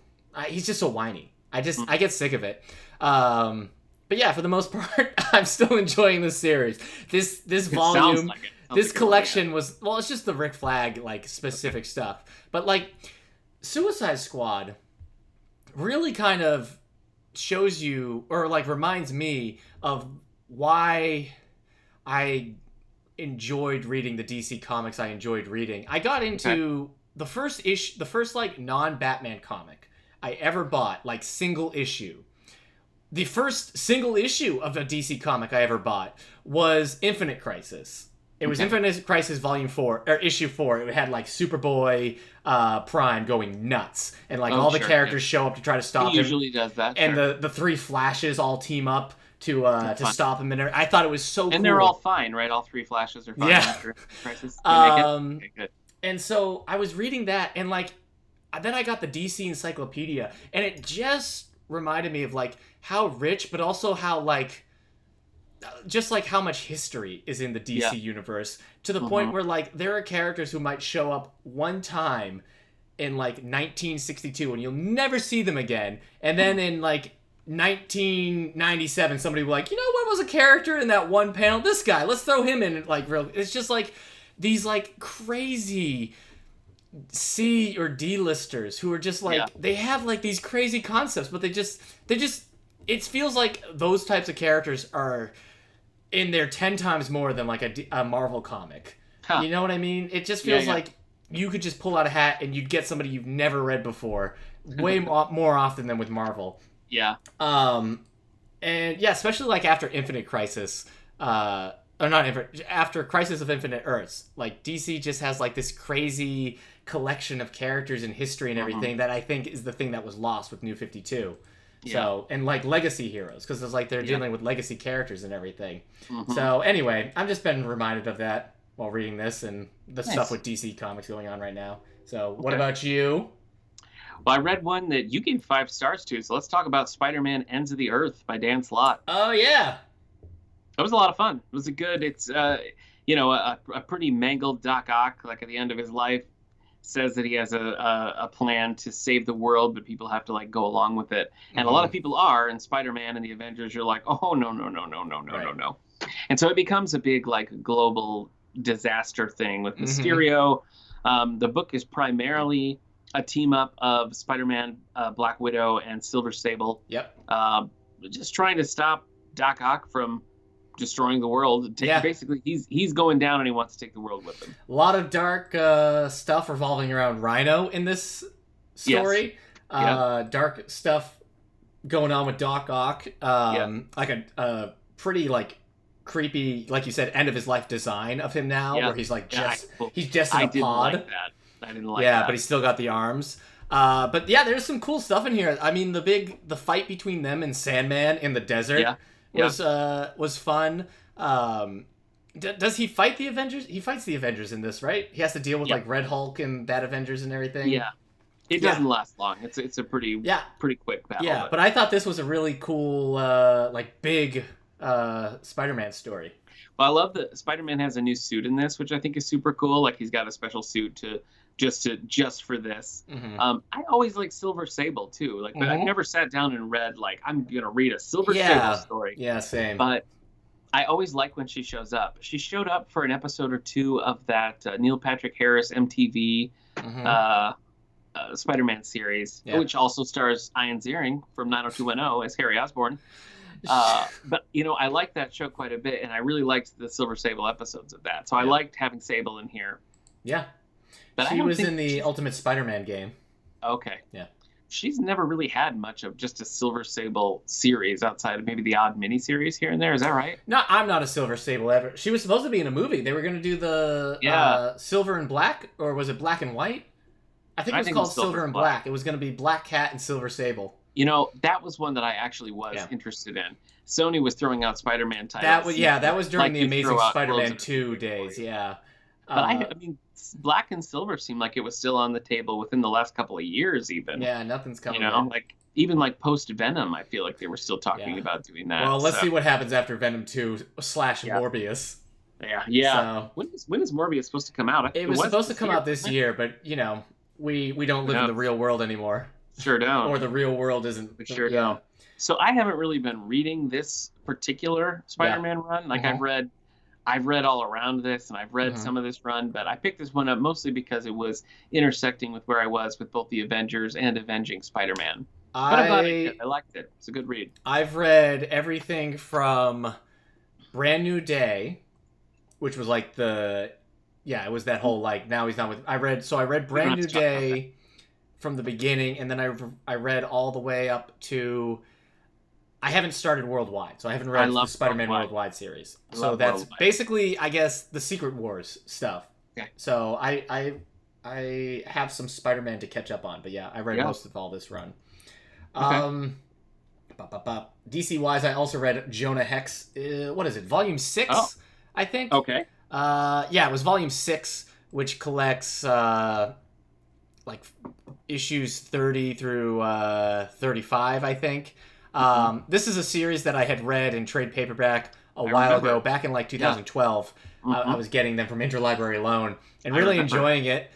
Speaker 2: He's just so whiny. I get sick of it. But yeah, for the most part, I'm still enjoying this series. This volume, this collection was, well, it's just the Rick Flag, like, specific stuff. But, like, Suicide Squad, really kind of shows you, or like reminds me of why I enjoyed reading the DC comics I enjoyed reading. I got into the first like non-Batman comic I ever bought, like single issue. The first single issue of a DC comic I ever bought was Infinite Crisis. It was Infinite Crisis Volume 4, or Issue 4. It had like Superboy, Prime going nuts, and like all the characters show up to try to stop him.
Speaker 1: He usually does that.
Speaker 2: And the three Flashes all team up to stop him. And I thought it was so cool.
Speaker 1: And they're all fine, right? All three Flashes are fine after Crisis.
Speaker 2: Okay, good. And so I was reading that, and like then I got the DC Encyclopedia, and it just reminded me of like how rich, but also how like just like how much history is in the DC universe, to the point where like there are characters who might show up one time in like 1962 and you'll never see them again, and then in like 1997 somebody will like, you know what was a character in that one panel, this guy, let's throw him in. Like real, it's just like these like crazy C or D listers who are just like they have like these crazy concepts, but they just it feels like those types of characters are in there 10 times more than like a Marvel comic. You know what I mean? It just feels like you could just pull out a hat and you'd get somebody you've never read before way more often than with Marvel. And especially like after Infinite Crisis, after Crisis of Infinite Earths, like DC just has like this crazy collection of characters and history and everything that I think is the thing that was lost with New 52. So, and like legacy heroes, because it's like they're dealing with legacy characters and everything. So anyway, I've just been reminded of that while reading this and the stuff with DC Comics going on right now. So what about you?
Speaker 1: Well, I read one that you gave 5 stars to, so let's talk about Spider-Man Ends of the Earth by Dan Slott.
Speaker 2: Oh, yeah.
Speaker 1: That was a lot of fun. It was it's a pretty mangled Doc Ock, like at the end of his life, says that he has a plan to save the world, but people have to like go along with it. And a lot of people are, and Spider-Man and the Avengers, you're like, oh, no. And so it becomes a big like global disaster thing with Mysterio. The book is primarily a team up of Spider-Man, Black Widow, and Silver Sable. Just trying to stop Doc Ock from destroying the world. Basically, he's going down and he wants to take the world with him.
Speaker 2: A lot of dark stuff revolving around Rhino in this story. Dark stuff going on with Doc Ock. Like a pretty like creepy, like you said, end of his life design of him now, where he's like he's just in a pod.
Speaker 1: Like that. I didn't like that.
Speaker 2: But he's still got the arms. But yeah, there's some cool stuff in here. I mean, the fight between them and Sandman in the desert was fun. Does he fight the Avengers? He fights the Avengers in this, right? He has to deal with like Red Hulk and that Avengers and everything.
Speaker 1: It doesn't last long. It's a pretty quick battle.
Speaker 2: But I thought this was a really cool like big Spider-Man story.
Speaker 1: Well, I love that Spider-Man has a new suit in this, which I think is super cool. Like he's got a special suit just for this. I always like Silver Sable too. Like, but I've never sat down and read like I'm gonna read a Silver Sable story.
Speaker 2: Yeah, same.
Speaker 1: But I always like when she shows up. She showed up for an episode or two of that Neil Patrick Harris MTV Spider-Man series, which also stars Ian Ziering from 90210 as Harry Osborn. But I liked that show quite a bit, and I really liked the Silver Sable episodes of that. So I liked having Sable in here. But
Speaker 2: she was in the Ultimate Spider-Man game.
Speaker 1: Okay. She's never really had much of just a Silver Sable series outside of maybe the odd miniseries here and there. Is that right?
Speaker 2: No, I'm not a Silver Sable ever. She was supposed to be in a movie. They were going to do the Silver and Black, or was it Black and White? I think it was called Silver and Black. It was going to be Black Cat and Silver Sable.
Speaker 1: That was one that I actually was interested in. Sony was throwing out Spider-Man titles.
Speaker 2: That was during the Amazing Spider-Man 2 days,
Speaker 1: But I mean, Black and Silver seemed like it was still on the table within the last couple of years, even.
Speaker 2: Yeah, nothing's coming.
Speaker 1: Like even like post Venom, I feel like they were still talking about doing that.
Speaker 2: Well, let's see what happens after Venom 2 / Morbius.
Speaker 1: So, when is Morbius supposed to come out?
Speaker 2: It was supposed to come out this year, but we don't live in the real world anymore.
Speaker 1: Sure don't.
Speaker 2: Or the real world isn't.
Speaker 1: We sure don't. So I haven't really been reading this particular Spider-Man run. Like I've read all around this, and I've read some of this run, but I picked this one up mostly because it was intersecting with where I was with both the Avengers and Avenging Spider-Man. But I'm glad I did. I liked it. It's a good read.
Speaker 2: I've read everything from Brand New Day, which was like it was that whole like now he's not with. I read Brand New Day from the beginning, and then I read all the way up to. I haven't started Worldwide, so I haven't read the Spider-Man Worldwide series. So that's basically, I guess, the Secret Wars stuff. Okay. So I have some Spider-Man to catch up on, but yeah, I read most of all this run. Okay. DC-wise, I also read Jonah Hex. What is it? Volume 6, I think.
Speaker 1: Okay.
Speaker 2: It was Volume 6, which collects like issues 30 through 35, I think. This is a series that I had read in trade paperback a while ago, back in like 2012. Yeah. I was getting them from Interlibrary Loan and really enjoying it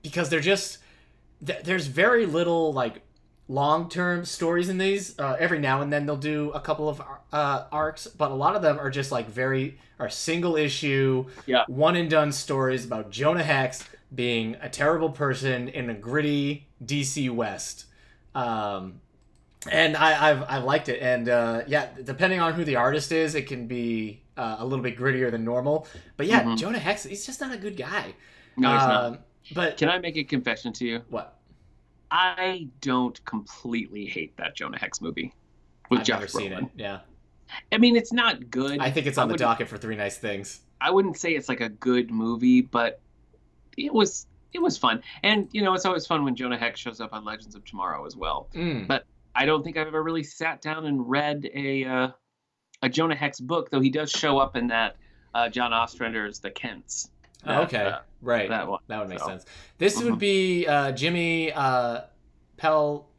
Speaker 2: because there's very little like long-term stories in these. Every now and then they'll do a couple of arcs, but a lot of them are just like single issue, one and done stories about Jonah Hex being a terrible person in a gritty DC West. And I've liked it, and depending on who the artist is, it can be a little bit grittier than normal. But Jonah Hex, he's just not a good guy.
Speaker 1: No, he's not. But can I make a confession to you?
Speaker 2: What?
Speaker 1: I don't completely hate that Jonah Hex movie with Josh Brolin. I've never seen it.
Speaker 2: Yeah.
Speaker 1: I mean, it's not good.
Speaker 2: I think it's on the docket for Three Nice Things.
Speaker 1: I wouldn't say it's like a good movie, but it was fun, and it's always fun when Jonah Hex shows up on Legends of Tomorrow as well. But I don't think I've ever really sat down and read a Jonah Hex book, though he does show up in that John Ostrander's The Kents.
Speaker 2: Okay, right. That would make sense. This would be Jimmy Oh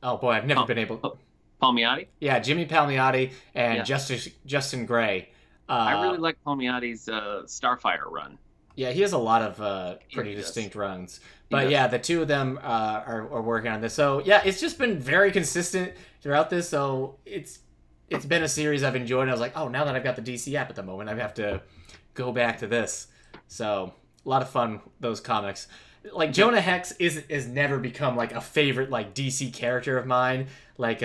Speaker 2: boy, I've never been able.
Speaker 1: Palmiotti.
Speaker 2: Yeah, Jimmy Palmiotti and Justin Gray.
Speaker 1: I really like Palmiotti's Starfire run.
Speaker 2: Yeah, he has a lot of pretty distinct runs. But the two of them are working on this. So it's just been very consistent throughout this. So it's been a series I've enjoyed. And I was like, oh, now that I've got the DC app at the moment, I have to go back to this. So a lot of fun, those comics. Like Jonah Hex has never become like a favorite like DC character of mine, like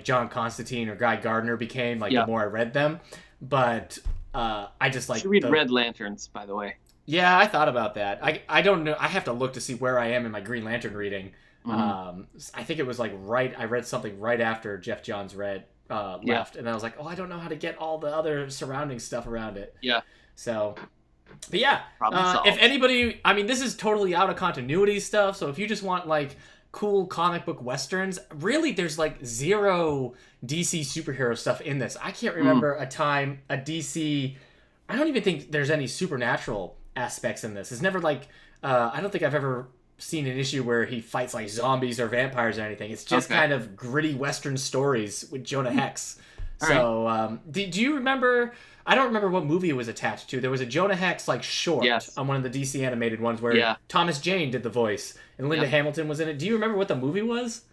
Speaker 2: John Constantine or Guy Gardner became the more I read them. But I just like.
Speaker 1: You should read Red Lanterns, by the way.
Speaker 2: Yeah, I thought about that. I don't know. I have to look to see where I am in my Green Lantern reading. I think it was like I read something right after Jeff Johns left, and I was like, oh, I don't know how to get all the other surrounding stuff around it.
Speaker 1: Yeah.
Speaker 2: So, but if anybody, I mean, this is totally out of continuity stuff. So if you just want like cool comic book westerns, really, there's like zero DC superhero stuff in this. I can't remember a time a DC. I don't even think there's any supernatural aspects in this. It's never like I don't think I've ever seen an issue where he fights like zombies or vampires or anything. It's just kind of gritty western stories with Jonah Hex. So do you remember? I don't remember what movie it was attached to. There was a Jonah Hex like short on one of the DC animated ones where Thomas Jane did the voice and Linda Hamilton was in it. Do you remember what the movie was?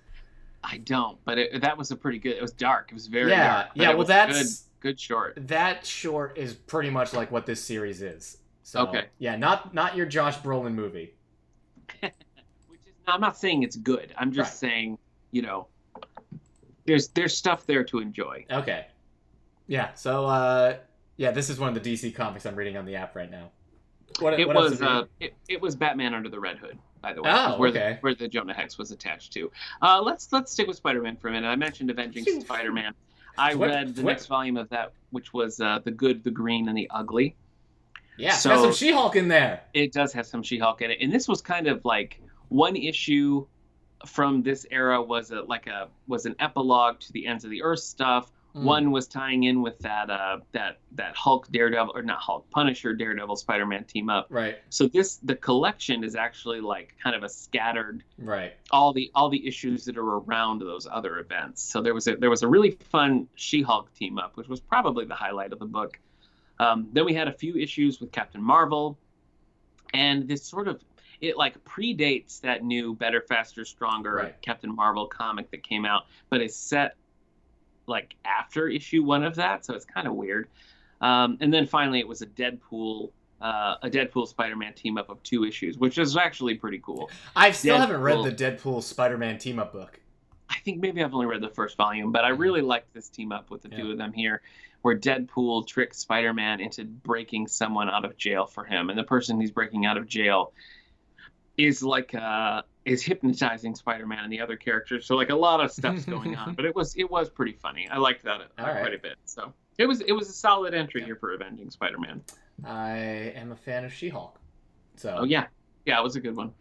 Speaker 1: I don't, but that was a pretty good. It was dark. It was very dark.
Speaker 2: Yeah, well, that's
Speaker 1: good short.
Speaker 2: That short is pretty much like what this series is. So, not your Josh Brolin movie.
Speaker 1: Which is, I'm not saying it's good. I'm just saying, there's stuff there to enjoy.
Speaker 2: Okay. Yeah. So, this is one of the DC comics I'm reading on the app right now.
Speaker 1: It was Batman Under the Red Hood, by the way.
Speaker 2: Oh,
Speaker 1: where the Jonah Hex was attached to. Let's stick with Spider-Man for a minute. I mentioned Avenging Spider-Man. I read the next volume of that, which was The Good, the Green, and the Ugly.
Speaker 2: Yeah, so, it has some She-Hulk in there.
Speaker 1: It does have some She-Hulk in it. And this was kind of like one issue from this era was an epilogue to the Ends of the Earth stuff. One was tying in with that Hulk Daredevil, or not Hulk, Punisher Daredevil Spider-Man team up.
Speaker 2: Right.
Speaker 1: So the collection is actually like kind of a scattered all the issues that are around those other events. So there was a really fun She-Hulk team up, which was probably the highlight of the book. Then we had a few issues with Captain Marvel, and this it like predates that new Better, Faster, Stronger Captain Marvel comic that came out, but it's set like after issue 1 of that, so it's kind of weird. And then finally it was a Deadpool Spider-Man team up of 2 issues, which is actually pretty cool.
Speaker 2: I still haven't read the Deadpool Spider-Man team up book.
Speaker 1: think maybe I've only read the first volume, but I really liked this team up with the two of them here, where Deadpool tricks Spider-Man into breaking someone out of jail for him, and the person he's breaking out of jail is is hypnotizing Spider-Man and the other characters. So like a lot of stuff's going on, but it was pretty funny. I liked that quite a bit. So it was a solid entry here for Avenging Spider-Man.
Speaker 2: I am a fan of She-Hulk. So
Speaker 1: yeah, it was a good one.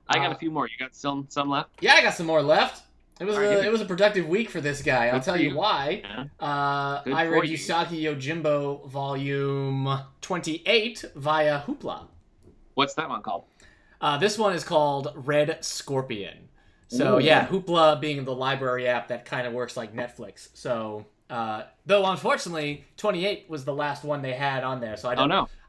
Speaker 1: I got a few more. You got some left?
Speaker 2: Yeah, I got some more left. It was a productive week for this guy. I'll tell you why.
Speaker 1: Yeah.
Speaker 2: I read Usagi Yojimbo volume 28 via Hoopla.
Speaker 1: What's that one called?
Speaker 2: This one is called Red Scorpion. So Hoopla being the library app that kind of works like Netflix. So though unfortunately 28 was the last one they had on there, so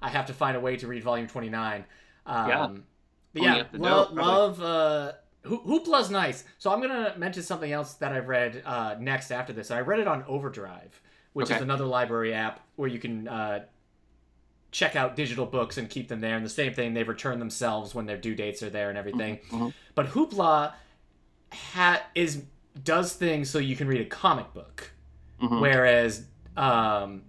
Speaker 2: I have to find a way to read volume 29. But yeah, love Hoopla's nice. So I'm gonna mention something else that I've read next after this. I read it on Overdrive, which is another library app where you can check out digital books and keep them there. And the same thing, they return themselves when their due dates are there and everything. Mm-hmm. But Hoopla does things so you can read a comic book, whereas I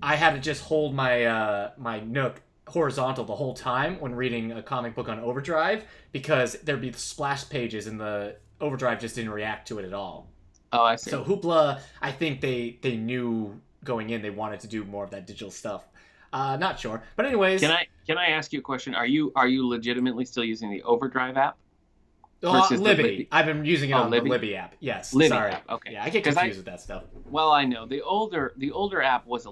Speaker 2: had to just hold my my Nook horizontal the whole time when reading a comic book on Overdrive, because there'd be splash pages and the Overdrive just didn't react to it at all.
Speaker 1: Oh, I see.
Speaker 2: So Hoopla, I think they knew going in they wanted to do more of that digital stuff. Not sure, but anyways.
Speaker 1: Can I ask you a question? Are you legitimately still using the Overdrive app?
Speaker 2: Libby. I've been using it on the Libby app. Yes.
Speaker 1: Libby
Speaker 2: sorry.
Speaker 1: App. Okay.
Speaker 2: Yeah, I get confused with that stuff.
Speaker 1: Well, I know the older app was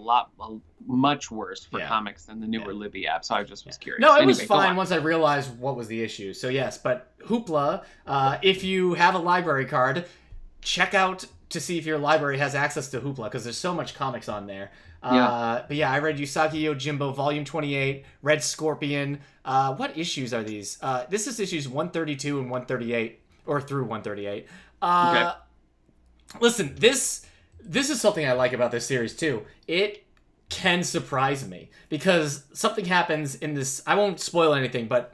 Speaker 1: much worse for comics than the newer Libby app. So I just was curious.
Speaker 2: No, it was fine once I realized what was the issue. So yes, but Hoopla, if you have a library card, check out to see if your library has access to Hoopla, because there's so much comics on there. But yeah, I read Usagi Yojimbo volume 28, Red Scorpion. What issues are these? This is issues 132 and 138, or through 138. Listen, this is something I like about this series too. It can surprise me, because something happens in this. I won't spoil anything, but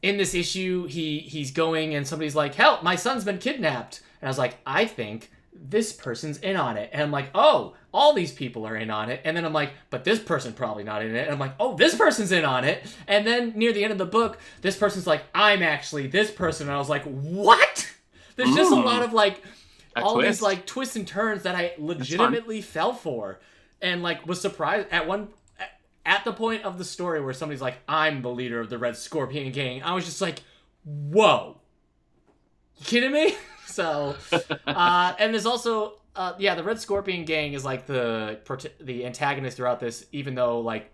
Speaker 2: in this issue, he's going and somebody's like, "Help! My son's been kidnapped." And I was like, I think this person's in on it. And I'm like, oh, all these people are in on it. And then I'm like, but this person probably not in it. And I'm like, oh, this person's in on it. And then near the end of the book, this person's like, I'm actually this person. And I was like, what? There's just a lot of these like twists and turns that I legitimately fell for, and like was surprised at the point of the story where somebody's like, I'm the leader of the Red Scorpion gang. I was just like, whoa, you kidding me? So, and there's also, the Red Scorpion gang is like the antagonist throughout this, even though like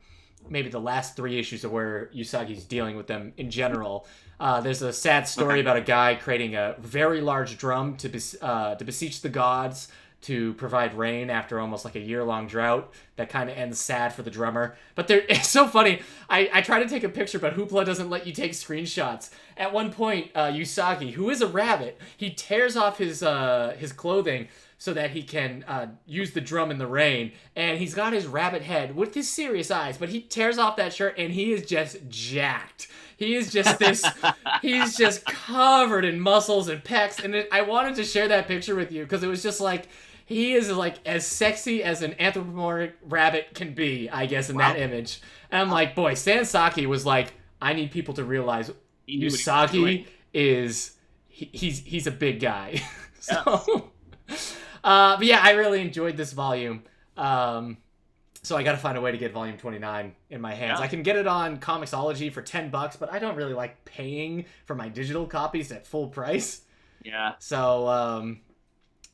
Speaker 2: maybe the last 3 issues are where Usagi's dealing with them in general. There's a sad story about a guy creating a very large drum to beseech the gods to provide rain after almost like a year-long drought. That kind of ends sad for the drummer. But it's so funny. I try to take a picture, but Hoopla doesn't let you take screenshots. At one point, Usagi, who is a rabbit, he tears off his clothing so that he can use the drum in the rain. And he's got his rabbit head with his serious eyes, but he tears off that shirt and he is just jacked. He is just he's just covered in muscles and pecs. And I wanted to share that picture with you because it was just like, he is like as sexy as an anthropomorphic rabbit can be, I guess, in that image. And I'm like, boy, Sansaki was like, I need people to realize Usagi is he's a big guy. So, but yeah, I really enjoyed this volume. So I got to find a way to get volume 29 in my hands. I can get it on Comixology for $10, but I don't really like paying for my digital copies at full price.
Speaker 1: Yeah.
Speaker 2: So,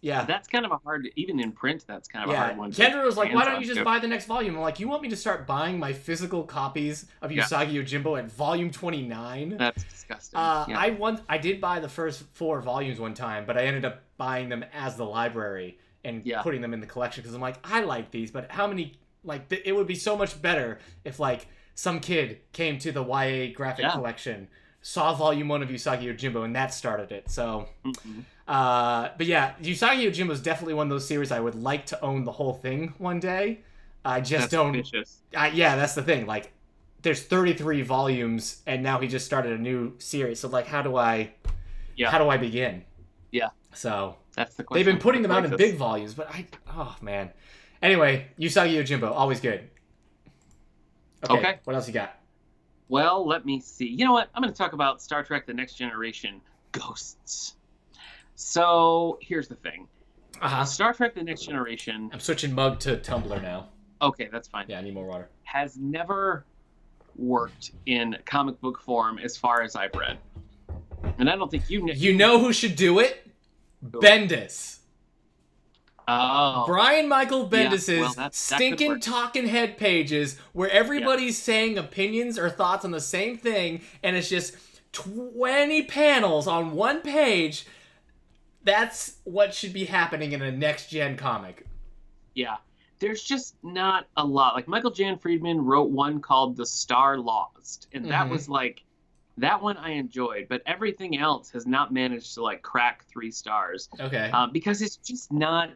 Speaker 2: yeah.
Speaker 1: That's kind of a hard, even in print, that's kind of a hard one.
Speaker 2: Kendra was like, why don't you just buy the next volume? I'm like, you want me to start buying my physical copies of Usagi Yojimbo at volume 29?
Speaker 1: That's disgusting.
Speaker 2: I did buy the first 4 volumes one time, but I ended up buying them as the library and putting them in the collection because I'm like, I like these, but how many, like, it would be so much better if, like, some kid came to the YA graphic collection, saw volume 1 of Usagi Yojimbo, and that started it. So, but yeah, Usagi Yojimbo is definitely one of those series I would like to own the whole thing one day. I just don't. Ambitious. That's the thing. Like, there's 33 volumes, and now he just started a new series. So, like, how do I begin?
Speaker 1: Yeah.
Speaker 2: So
Speaker 1: That's the question.
Speaker 2: they've been putting them out in big volumes, but oh man. Anyway, Usagi Yojimbo, always good. Okay. What else you got?
Speaker 1: Well, let me see. You know what? I'm going to talk about Star Trek: The Next Generation Ghosts. So here's the thing. Star Trek: The Next Generation.
Speaker 2: I'm switching mug to tumbler now.
Speaker 1: Okay, that's fine.
Speaker 2: Yeah, I need more water.
Speaker 1: Has never worked in comic book form as far as I've read. And I don't think
Speaker 2: You know who should do it? Who? Bendis.
Speaker 1: Oh.
Speaker 2: Brian Michael Bendis' stinking talking head pages where everybody's saying opinions or thoughts on the same thing, and it's just 20 panels on one page. That's what should be happening in a next-gen comic.
Speaker 1: Yeah. There's just not a lot. Like, Michael Jan Friedman wrote one called The Star Lost, and that was like... That one I enjoyed, but everything else has not managed to, like, crack 3 stars.
Speaker 2: Okay.
Speaker 1: Because it's just not...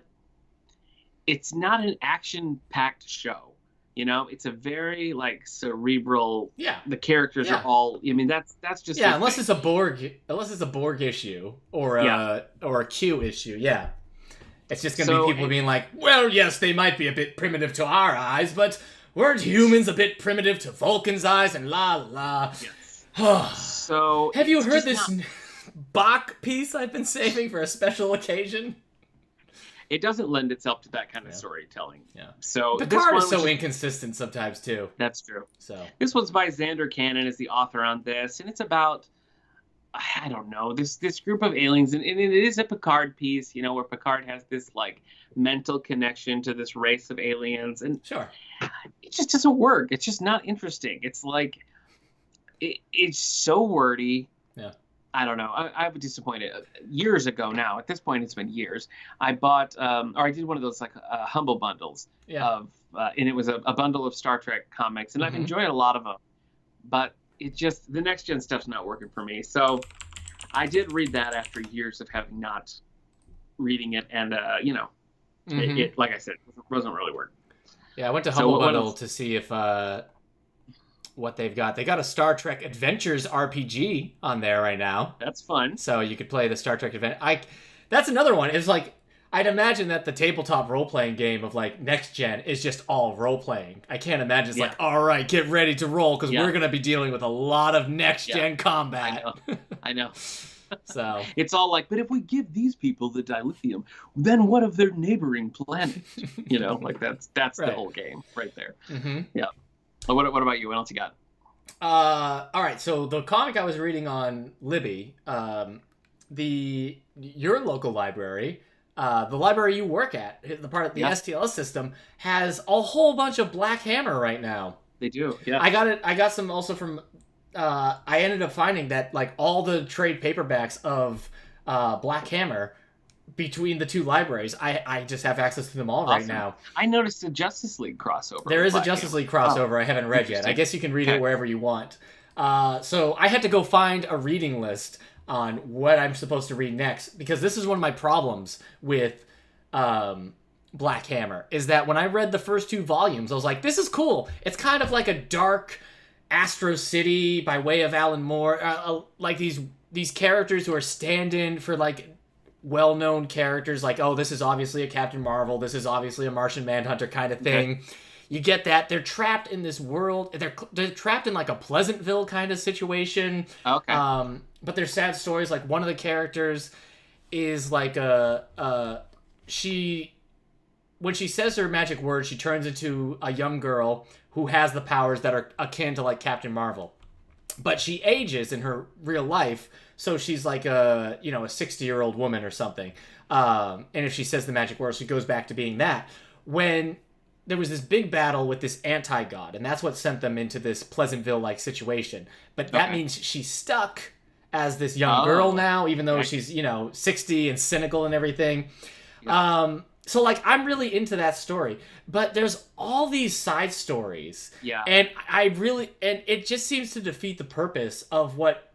Speaker 1: It's not an action-packed show. You know, it's a very like cerebral.
Speaker 2: Yeah.
Speaker 1: The characters are all. I mean, that's just.
Speaker 2: Yeah, unless it's a Borg issue or a Q issue. Yeah, it's just gonna be people being like, well, yes, they might be a bit primitive to our eyes, but weren't humans a bit primitive to Vulcan's eyes? And la la.
Speaker 1: Yes. So
Speaker 2: have you heard this Bach piece I've been saving for a special occasion?
Speaker 1: It doesn't lend itself to that kind of storytelling.
Speaker 2: Yeah.
Speaker 1: So
Speaker 2: Picard is so inconsistent sometimes too.
Speaker 1: That's true.
Speaker 2: So
Speaker 1: this one's by Xander Cannon as the author on this, and it's about I don't know this group of aliens, and it is a Picard piece, you know, where Picard has this like mental connection to this race of aliens, and
Speaker 2: sure,
Speaker 1: it just doesn't work. It's just not interesting. It's like it's so wordy.
Speaker 2: Yeah.
Speaker 1: I don't know. I was disappointed. Years ago now, at this point it's been years, I bought, or I did one of those like humble bundles of, and it was a bundle of Star Trek comics, and I've enjoyed a lot of them, but it just, the next gen stuff's not working for me. So I did read that after years of having not reading it, and you know, it like I said, it wasn't really working.
Speaker 2: Yeah, I went to Humble Bundle to see if what they've got. They got a Star Trek Adventures RPG on there right now.
Speaker 1: That's fun.
Speaker 2: So you could play the Star Trek that's another one. It's like, I'd imagine that the tabletop role-playing game of like next gen is just all role-playing. I can't imagine it's like, all right, get ready to roll because we're going to be dealing with a lot of next gen combat.
Speaker 1: I know.
Speaker 2: So
Speaker 1: it's all like, but if we give these people the dilithium, then what of their neighboring planet? You know, like that's the whole game right there. Yeah. What about you? What else you got?
Speaker 2: All right. So the comic I was reading on Libby, your local library, the library you work at, the part of the STL system, has a whole bunch of Black Hammer right now.
Speaker 1: They do. Yeah.
Speaker 2: I got some also from. I ended up finding that like all the trade paperbacks of Black Hammer between the two libraries, I just have access to them all right now.
Speaker 1: I noticed a Justice League crossover.
Speaker 2: There is a Justice League crossover I haven't read yet. I guess you can read it wherever you want. So I had to go find a reading list on what I'm supposed to read next, because this is one of my problems with Black Hammer, is that when I read the first 2 volumes, I was like, this is cool. It's kind of like a dark Astro City by way of Alan Moore, like these characters who are stand-in for like well-known characters, like, oh, this is obviously a Captain Marvel, this is obviously a Martian Manhunter kind of thing. Okay. You get that. They're trapped in this world. They're trapped in like a Pleasantville kind of situation.
Speaker 1: Okay.
Speaker 2: But they're sad stories. Like one of the characters is like when she says her magic word, she turns into a young girl who has the powers that are akin to like Captain Marvel. But she ages in her real life, so she's like a 60-year-old woman or something. And if she says the magic word, she goes back to being that. When there was this big battle with this anti-god, and that's what sent them into this Pleasantville-like situation. But that means she's stuck as this young girl now, even though she's 60 and cynical and everything. Yeah. So, like, I'm really into that story. But there's all these side stories.
Speaker 1: Yeah.
Speaker 2: And it just seems to defeat the purpose of what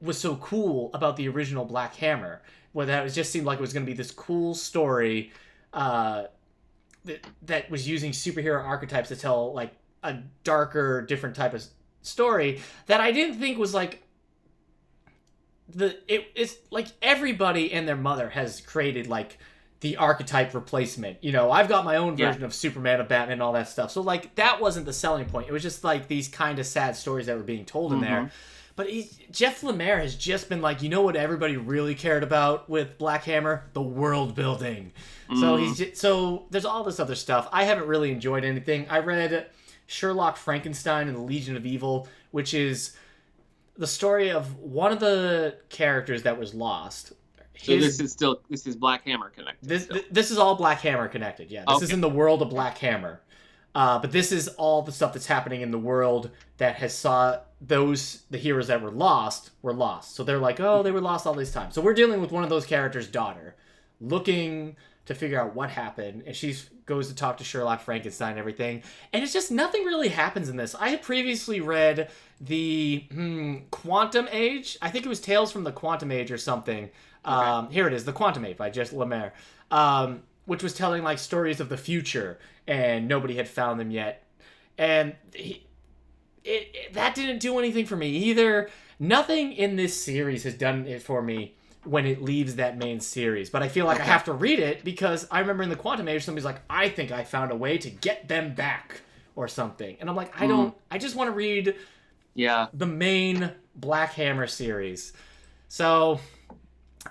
Speaker 2: was so cool about the original Black Hammer. Where that just seemed like it was going to be this cool story that was using superhero archetypes to tell, like, a darker, different type of story that I didn't think was, like... it's like everybody and their mother has created like the archetype replacement. You know, I've got my own version of Superman, of Batman, and all that stuff. So like that wasn't the selling point. It was just like these kind of sad stories that were being told in there. But Jeff Lemire has just been like, you know what everybody really cared about with Black Hammer? The world building. So there's all this other stuff. I haven't really enjoyed anything. I read Sherlock Frankenstein and the Legion of Evil, which is the story of one of the characters that was lost.
Speaker 1: So this is Black Hammer connected.
Speaker 2: This is all Black Hammer connected. Yeah, this is in the world of Black Hammer. But this is all the stuff that's happening in the world that has saw the heroes that were lost. So they're like, oh, they were lost all this time. So we're dealing with one of those characters' daughter, looking to figure out what happened, and she goes to talk to Sherlock Frankenstein and everything. And it's just nothing really happens in this. I had previously read the Quantum Age. I think it was Tales from the Quantum Age or something. Here it is, The Quantum Age by Jeff Lemire, which was telling like stories of the future, and nobody had found them yet. And that didn't do anything for me either. Nothing in this series has done it for me when it leaves that main series. But I feel like I have to read it because I remember in the Quantum Age, somebody's like, I think I found a way to get them back or something. And I'm like, I just want to read the main Black Hammer series. So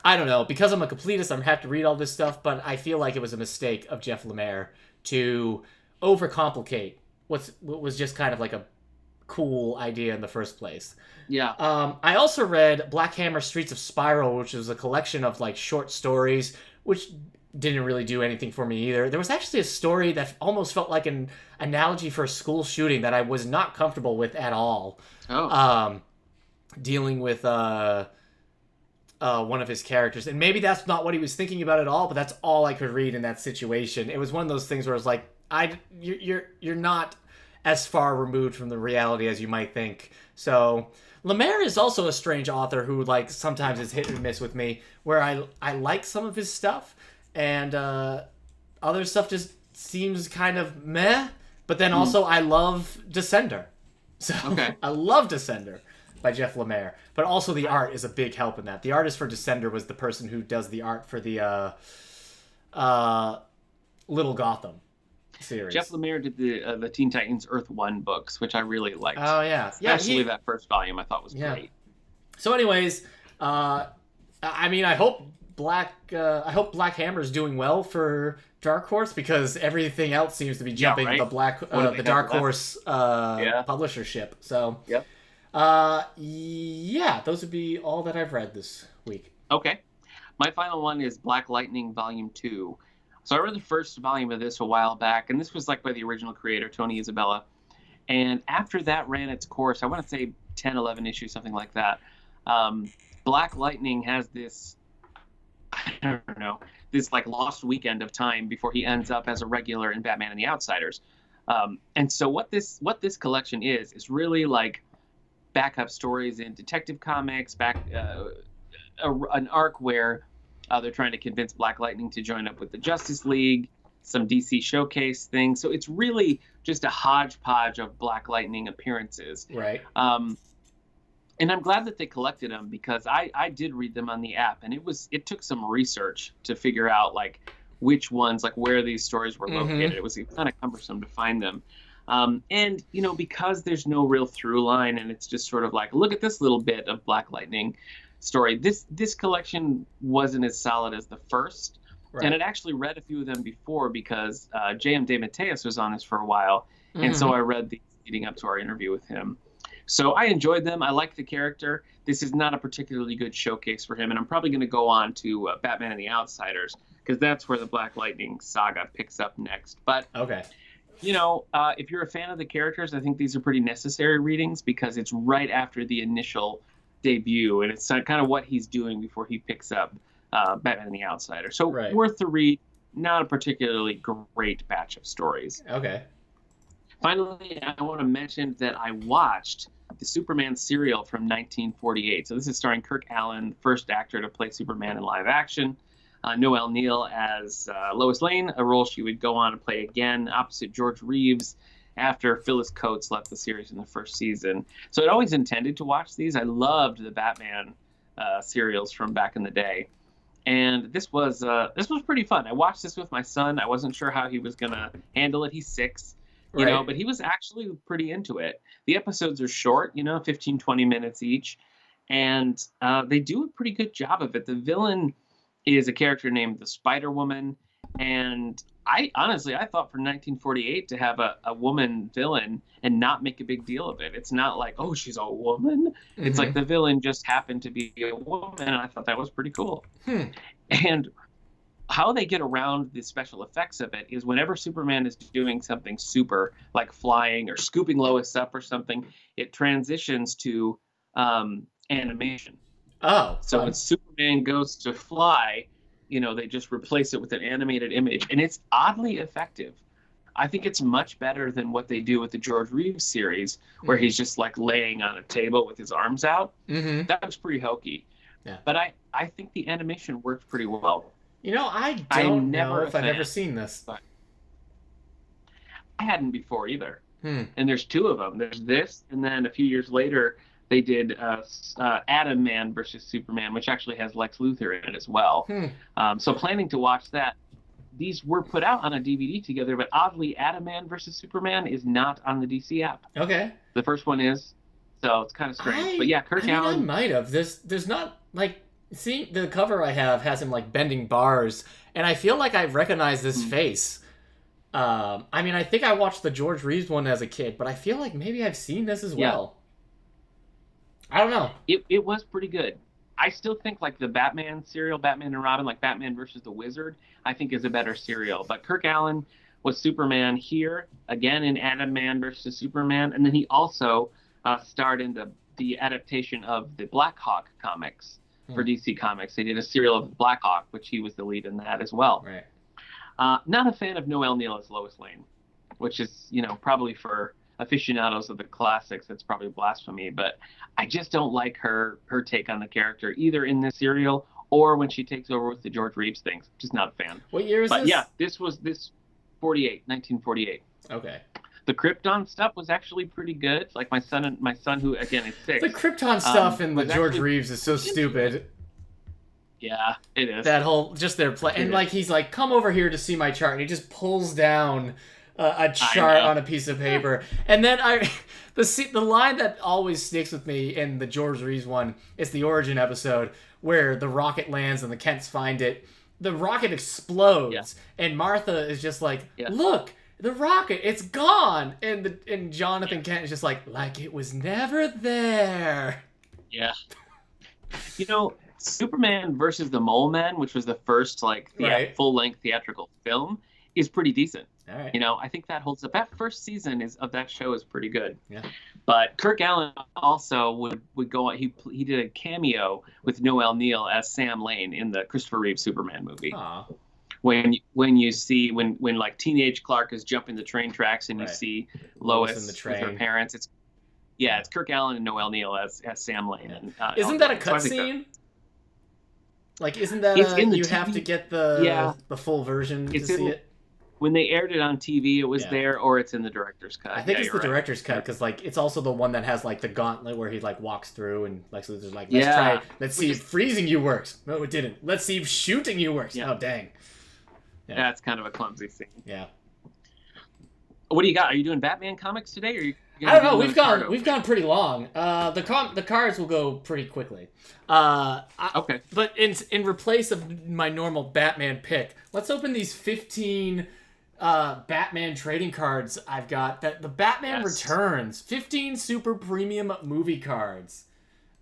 Speaker 2: I don't know. Because I'm a completist, I'm have to read all this stuff, but I feel like it was a mistake of Jeff Lemire to overcomplicate what was just kind of like a cool idea in the first place. I also read Black Hammer Streets of Spiral, which was a collection of like short stories, which didn't really do anything for me either. There was actually a story that almost felt like an analogy for a school shooting that I was not comfortable with at all. Dealing with one of his characters, and maybe that's not what he was thinking about at all, but that's all I could read in that situation. It was one of those things where I was like, you're not as far removed from the reality as you might think. So Lemire is also a strange author who like sometimes is hit and miss with me, where I like some of his stuff and other stuff just seems kind of meh, but then also I love Descender. So I love Descender by Jeff Lemire, but also the art is a big help in that. The artist for Descender was the person who does the art for the Little Gotham series.
Speaker 1: Jeff Lemire did the Teen Titans Earth 1 books, which I really liked.
Speaker 2: Oh yeah,
Speaker 1: especially that first volume I thought was great.
Speaker 2: So anyways, I mean, I hope Black Hammer is doing well for Dark Horse, because everything else seems to be jumping the Dark Horse publishership. So those would be all that I've read this week.
Speaker 1: Okay. My final one is Black Lightning Volume 2. So I read the first volume of this a while back, and this was like by the original creator, Tony Isabella. And after that ran its course, I want to say 10, 11 issues, something like that. Black Lightning has this, I don't know, this like lost weekend of time before he ends up as a regular in Batman and the Outsiders. And so what this collection is really like backup stories in Detective Comics, an arc where they're trying to convince Black Lightning to join up with the Justice League, some DC Showcase things. So it's really just a hodgepodge of Black Lightning appearances.
Speaker 2: Right.
Speaker 1: And I'm glad that they collected them, because I did read them on the app, and it took some research to figure out like which ones, like where these stories were located. It was kind of cumbersome to find them. And, you know, because there's no real through line, and it's just sort of like, look at this little bit of Black Lightning story. This collection wasn't as solid as the first. And I'd actually read a few of them before, because J.M. DeMatteis was on this for a while. And so I read these leading up to our interview with him. So I enjoyed them. I liked the character. This is not a particularly good showcase for him, and I'm probably going to go on to Batman and the Outsiders, because that's where the Black Lightning saga picks up next. But, you know, if you're a fan of the characters, I think these are pretty necessary readings, because it's right after the initial debut, and it's kind of what he's doing before he picks up Batman and the Outsiders. So worth the read, not a particularly great batch of stories. Finally, I want to mention that I watched the Superman serial from 1948. So this is starring Kirk Alyn, first actor to play Superman in live action. Noelle Neal as Lois Lane, a role she would go on to play again opposite George Reeves after Phyllis Coates left the series in the first season. So I'd always intended to watch these. I loved the Batman serials from back in the day. And this was pretty fun. I watched this with my son. I wasn't sure how he was gonna handle it. He's 6,
Speaker 2: Right.
Speaker 1: but he was actually pretty into it. The episodes are short, 15, 20 minutes each, and they do a pretty good job of it. The villain is a character named the Spider Woman, and I thought for 1948 to have a woman villain and not make a big deal of it. It's not like, oh, she's a woman. It's like the villain just happened to be a woman, and I thought that was pretty cool. And how they get around the special effects of it is whenever Superman is doing something super, like flying or scooping Lois up or something, it transitions to animation.
Speaker 2: Oh,
Speaker 1: so
Speaker 2: fun.
Speaker 1: when Superman goes to fly, they just replace it with an animated image, and it's oddly effective. I think it's much better than what they do with the George Reeves series, where he's just like laying on a table with his arms out. That was pretty hokey.
Speaker 2: Yeah.
Speaker 1: But I think the animation worked pretty well.
Speaker 2: I don't know if I've ever seen this.
Speaker 1: But I hadn't before either.
Speaker 2: And
Speaker 1: there's 2 of them. There's this, and then a few years later, they did Atom Man versus Superman, which actually has Lex Luthor in it as well. So planning to watch that. These were put out on a DVD together, but oddly, Atom Man versus Superman is not on the DC app.
Speaker 2: Okay.
Speaker 1: The first one is, so it's kind of strange. But yeah, Kirk Allen.
Speaker 2: I might have. There's not, like, see, the cover I have has him, like, bending bars, and I feel like I recognize this face. I think I watched the George Reeves one as a kid, but I feel like maybe I've seen this as well. I don't know.
Speaker 1: It was pretty good. I still think like the Batman serial, Batman and Robin, like Batman versus the Wizard, I think is a better serial. But Kirk Allen was Superman here, again in Atom Man versus Superman, and then he also starred in the adaptation of the Black Hawk comics for DC Comics. They did a serial of Black Hawk, which he was the lead in that as well.
Speaker 2: Right.
Speaker 1: Not a fan of Noelle Neal as Lois Lane, which is, probably for aficionados of the classics, it's probably blasphemy, but I just don't like her take on the character, either in this serial or when she takes over with the George Reeves things. Just not a fan.
Speaker 2: What year is this?
Speaker 1: But yeah, this was 1948.
Speaker 2: Okay.
Speaker 1: The Krypton stuff was actually pretty good. Like my son who again is 6.
Speaker 2: The Krypton stuff in the George Reeves is so stupid.
Speaker 1: Yeah, it is.
Speaker 2: That whole, just their play, and like he's like, come over here to see my chart, and he just pulls down a chart on a piece of paper, and then the line that always sticks with me in the George Reeves one is the origin episode where the rocket lands and the Kents find it. The rocket explodes, and Martha is just like, look, the rocket, it's gone, and Jonathan Kent is just like it was never there.
Speaker 1: Yeah. Superman versus the Mole Men, which was the first full-length theatrical film, is pretty decent.
Speaker 2: All right.
Speaker 1: I think that holds up. That first season of that show is pretty good.
Speaker 2: Yeah.
Speaker 1: But Kirk Allen also would go on. He did a cameo with Noelle Neal as Sam Lane in the Christopher Reeve Superman movie.
Speaker 2: Aww.
Speaker 1: When you see when like teenage Clark is jumping the train tracks and you see Lois
Speaker 2: in the train
Speaker 1: with her parents, it's Kirk Allen and Noelle Neal as Sam Lane.
Speaker 2: Yeah. And, isn't that a cutscene? Like, isn't that you have to get the full version to see it?
Speaker 1: When they aired it on TV, it was there, or it's in the director's cut.
Speaker 2: I think it's the director's cut, because it's also the one that has the gauntlet where he walks through and Lex Luthor's like, let's see if freezing you works. No, it didn't. Let's see if shooting you works. Oh, dang.
Speaker 1: Yeah, that's kind of a clumsy scene.
Speaker 2: Yeah.
Speaker 1: What do you got? Are you doing Batman comics today, or are you?
Speaker 2: I don't know. We've gone pretty long. The cards will go pretty quickly.
Speaker 1: Okay.
Speaker 2: But in replace of my normal Batman pick, let's open these 15 Batman trading cards I've got. The Batman Returns 15 super premium movie cards.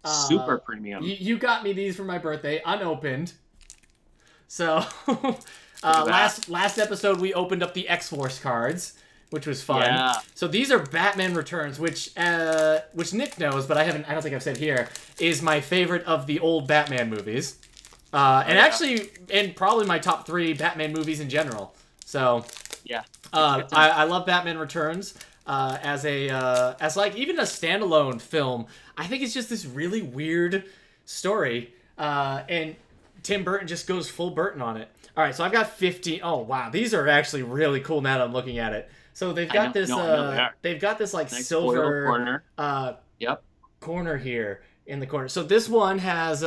Speaker 1: Super premium.
Speaker 2: You got me these for my birthday, unopened. So last episode we opened up the X-Force cards, which was fun.
Speaker 1: Yeah.
Speaker 2: So these are Batman Returns, which Nick knows, but I don't think I've said here, is my favorite of the old Batman movies. Actually, and probably my top 3 Batman movies in general. So I love Batman Returns as even a standalone film. I think it's just this really weird story, and Tim Burton just goes full Burton on it. All right, so I've got 15. Oh wow, these are actually really cool now that I'm looking at it. So they've got this. They've got this
Speaker 1: nice
Speaker 2: silver
Speaker 1: corner.
Speaker 2: Corner here, in the corner. So this one has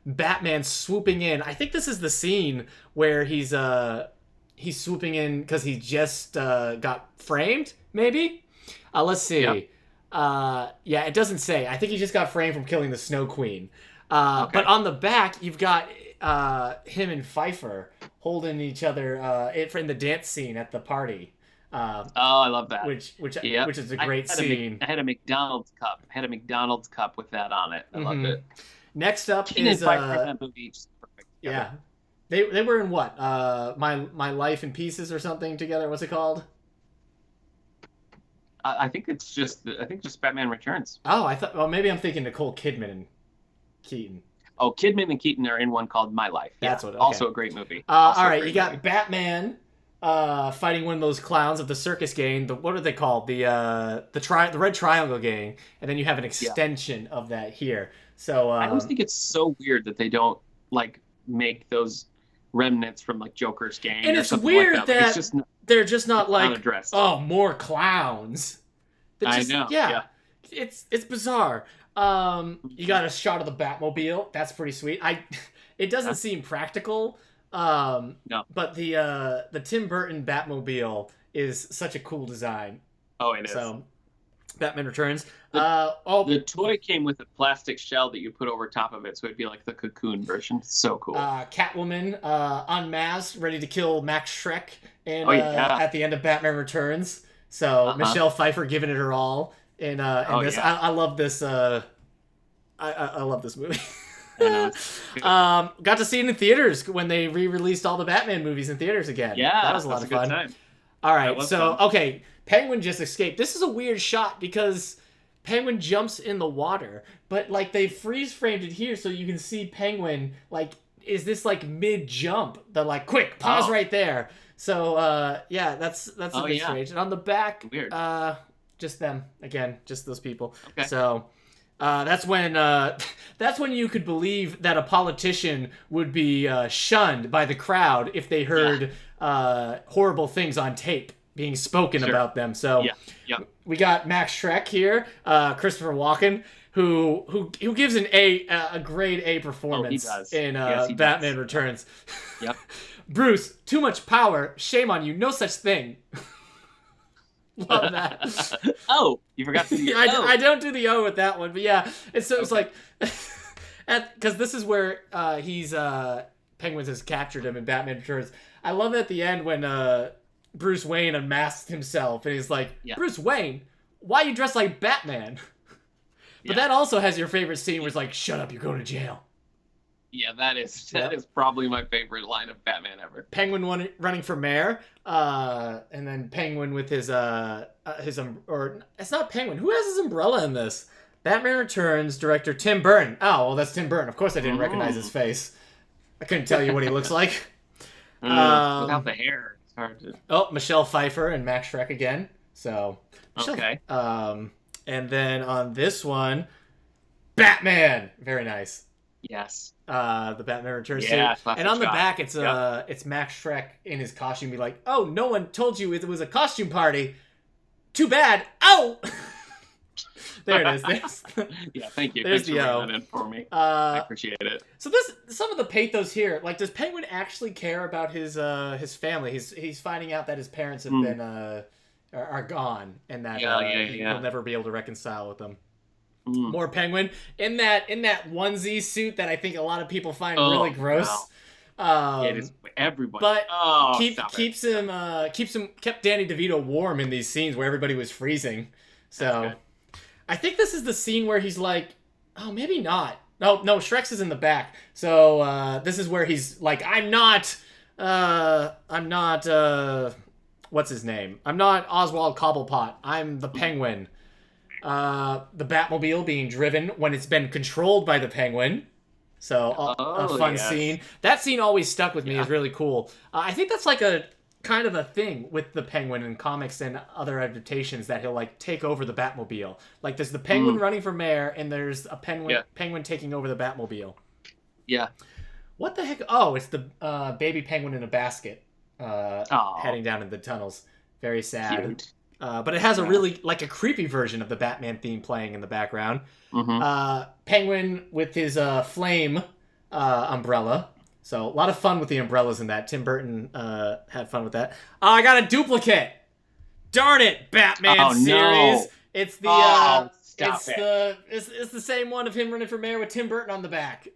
Speaker 2: Batman swooping in. I think this is the scene where he's swooping in because he just got framed, maybe? Let's see. Yep. Yeah, it doesn't say. I think he just got framed from killing the Snow Queen. Okay. But on the back, you've got him and Pfeiffer holding each other in the dance scene at the party.
Speaker 1: I love that.
Speaker 2: Which is a great scene.
Speaker 1: I had a McDonald's cup. I had a McDonald's cup with that on it. I loved it.
Speaker 2: Next up
Speaker 1: Keen
Speaker 2: is
Speaker 1: that movie, just perfect
Speaker 2: together. Yeah. They were in what? My Life in Pieces or something together. What's it called?
Speaker 1: I think just Batman Returns.
Speaker 2: Oh, I thought. Well, maybe I'm thinking Nicole Kidman and Keaton.
Speaker 1: Oh, Kidman and Keaton are in one called My Life.
Speaker 2: That's what. Okay.
Speaker 1: Also a great movie.
Speaker 2: All right, you got Batman fighting one of those clowns of the circus gang. What are they called? The Red Triangle gang, and then you have an extension of that here. So
Speaker 1: I always think it's so weird that they don't make those remnants from Joker's gang.
Speaker 2: And
Speaker 1: or
Speaker 2: it's
Speaker 1: weird
Speaker 2: like that. They're just not more clowns.
Speaker 1: I know.
Speaker 2: Yeah. It's bizarre. You got a shot of the Batmobile. That's pretty sweet. It doesn't seem practical. No. But the Tim Burton Batmobile is such a cool design.
Speaker 1: Oh, it is.
Speaker 2: So, Batman Returns.
Speaker 1: The toy came with a plastic shell that you put over top of it, so it'd be like the Cocoon version. So cool.
Speaker 2: Catwoman unmasked, ready to kill Max Schreck, at the end of Batman Returns. So Michelle Pfeiffer giving it her all in this. Yeah. I love this. I love this movie. Got to see it in theaters when they re-released all the Batman movies in theaters again.
Speaker 1: Yeah,
Speaker 2: that was a lot of fun.
Speaker 1: Time.
Speaker 2: All right, so fun. Penguin just escaped. This is a weird shot because Penguin jumps in the water, but they freeze framed it here so you can see Penguin is this mid jump? They're quick, pause right there. So that's a bit strange. And on the back,
Speaker 1: weird.
Speaker 2: Just them again, just those people.
Speaker 1: Okay.
Speaker 2: So that's when you could believe that a politician would be shunned by the crowd if they heard horrible things on tape being spoken about them. So we got Max Schreck here, Christopher Walken, who gives a grade A performance in Batman Returns.
Speaker 1: Yep.
Speaker 2: Bruce, too much power. Shame on you. No such thing. Love that.
Speaker 1: Oh, you forgot to do the O.
Speaker 2: I don't do the O with that one, but yeah. It's because this is where Penguins has captured him in Batman Returns. I love at the end when Bruce Wayne unmasked himself and he's like, Bruce Wayne, why you dressed like Batman? But that also has your favorite scene where it's like, shut up, you're going to jail.
Speaker 1: Yeah, that is probably my favorite line of Batman ever.
Speaker 2: Penguin running for mayor, and then Penguin with his or it's not Penguin. Who has his umbrella in this? Batman Returns director Tim Burton. Oh, well, that's Tim Burton. Of course, I didn't recognize his face. I couldn't tell you what he looks like.
Speaker 1: Without the hair, it's hard to.
Speaker 2: Oh, Michelle Pfeiffer and Max Schreck again. So
Speaker 1: okay.
Speaker 2: And then on this one, Batman. Very nice.
Speaker 1: Yes.
Speaker 2: The Batman Returns
Speaker 1: suit.
Speaker 2: And on the back it's Max Schreck in his costume be like, oh, no one told you it was a costume party. Too bad. Oh there it is.
Speaker 1: Yeah, thank you.
Speaker 2: There's
Speaker 1: Thanks for bringing that in for me. I appreciate it.
Speaker 2: So some of the pathos here, does Penguin actually care about his family? He's finding out that his parents have been are gone and that he'll never be able to reconcile with them. More Penguin in that onesie suit that I think a lot of people find really gross.
Speaker 1: Wow. It is everybody.
Speaker 2: But kept Danny DeVito warm in these scenes where everybody was freezing. So I think this is the scene where he's like, oh, maybe not. No, Shrek's is in the back. So this is where he's like, I'm not what's his name? I'm not Oswald Cobblepot. I'm the Penguin. The Batmobile being driven when it's been controlled by the Penguin. So a fun scene. That scene always stuck with me. Is really cool. I think that's a kind of a thing with the Penguin in comics and other adaptations that he'll take over the Batmobile. There's the Penguin running for mayor and there's a Penguin taking over the Batmobile.
Speaker 1: Yeah.
Speaker 2: What the heck? Oh, it's the baby penguin in a basket heading down in the tunnels. Very sad.
Speaker 1: Cute.
Speaker 2: But it has a really, like, a creepy version of the Batman theme playing in the background. Penguin with his flame umbrella. So a lot of fun with the umbrellas in that. Tim Burton had fun with that. Oh, I got a duplicate. Darn it, Batman series.
Speaker 1: No.
Speaker 2: It's the
Speaker 1: it's
Speaker 2: it's the same one of him running for mayor with Tim Burton on the back.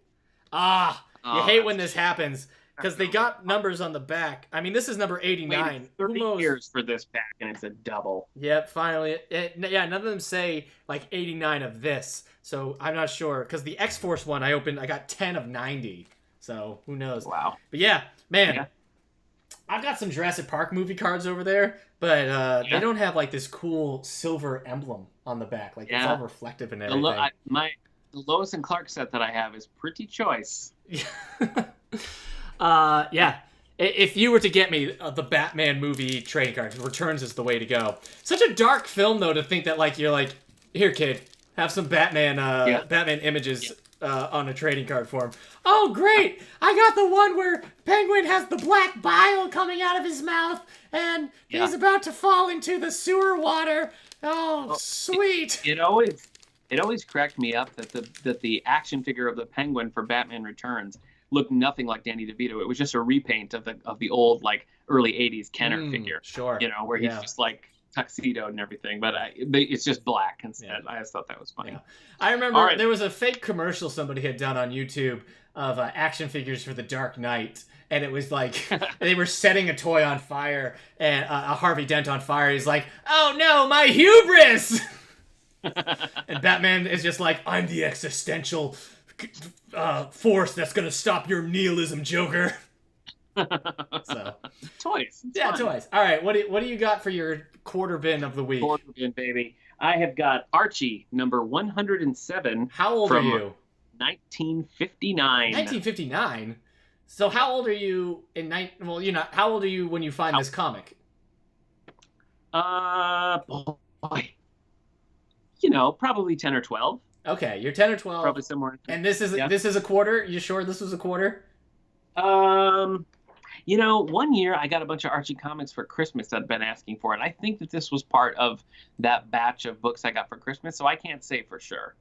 Speaker 2: You hate when this happens because they got numbers on the back. I mean, this is number 89.
Speaker 1: 30 years for this back, and it's a double.
Speaker 2: Yep, finally. None of them say like 89 of this, so I'm not sure because the X-Force one I got 10 of 90. So who knows?
Speaker 1: Wow.
Speaker 2: But yeah, man. Yeah. I've got some Jurassic Park movie cards over there, but they don't have like this cool silver emblem on the back. Like it's all reflective and everything.
Speaker 1: The Lois and Clark set that I have is pretty choice.
Speaker 2: Yeah. If you were to get me the Batman movie trading cards, Returns is the way to go. Such a dark film though to think that like you're like, here kid, have some Batman Batman images on a trading card form. Oh, great! I got the one where Penguin has the black bile coming out of his mouth, and he's about to fall into the sewer water. Oh, sweet!
Speaker 1: It always cracked me up that the action figure of the Penguin for Batman Returns looked nothing like Danny DeVito. It was just a repaint of the old like early '80s Kenner figure.
Speaker 2: Sure.
Speaker 1: Where he's just like tuxedoed and everything, but it's just black instead. I just thought that was funny.
Speaker 2: I remember there was a fake commercial somebody had done on YouTube of action figures for the Dark Knight, and it was like they were setting a toy on fire and a Harvey Dent on fire. He's like, "Oh no, my hubris!" And Batman is just like, "I'm the existential force that's gonna stop your nihilism, Joker." So
Speaker 1: toys.
Speaker 2: Toys. All right, what do you got for your quarter bin of the week?
Speaker 1: Quarter bin, baby. I have got Archie number 107.
Speaker 2: How old are you?
Speaker 1: 1959.
Speaker 2: 1959. So how old are you how old are you when you find this comic?
Speaker 1: Boy. Probably 10 or 12.
Speaker 2: Okay, you're 10 or 12.
Speaker 1: Probably somewhere.
Speaker 2: And this is a quarter? You sure this was a quarter?
Speaker 1: 1 year I got a bunch of Archie comics for Christmas that I'd been asking for, and I think that this was part of that batch of books I got for Christmas, so I can't say for sure.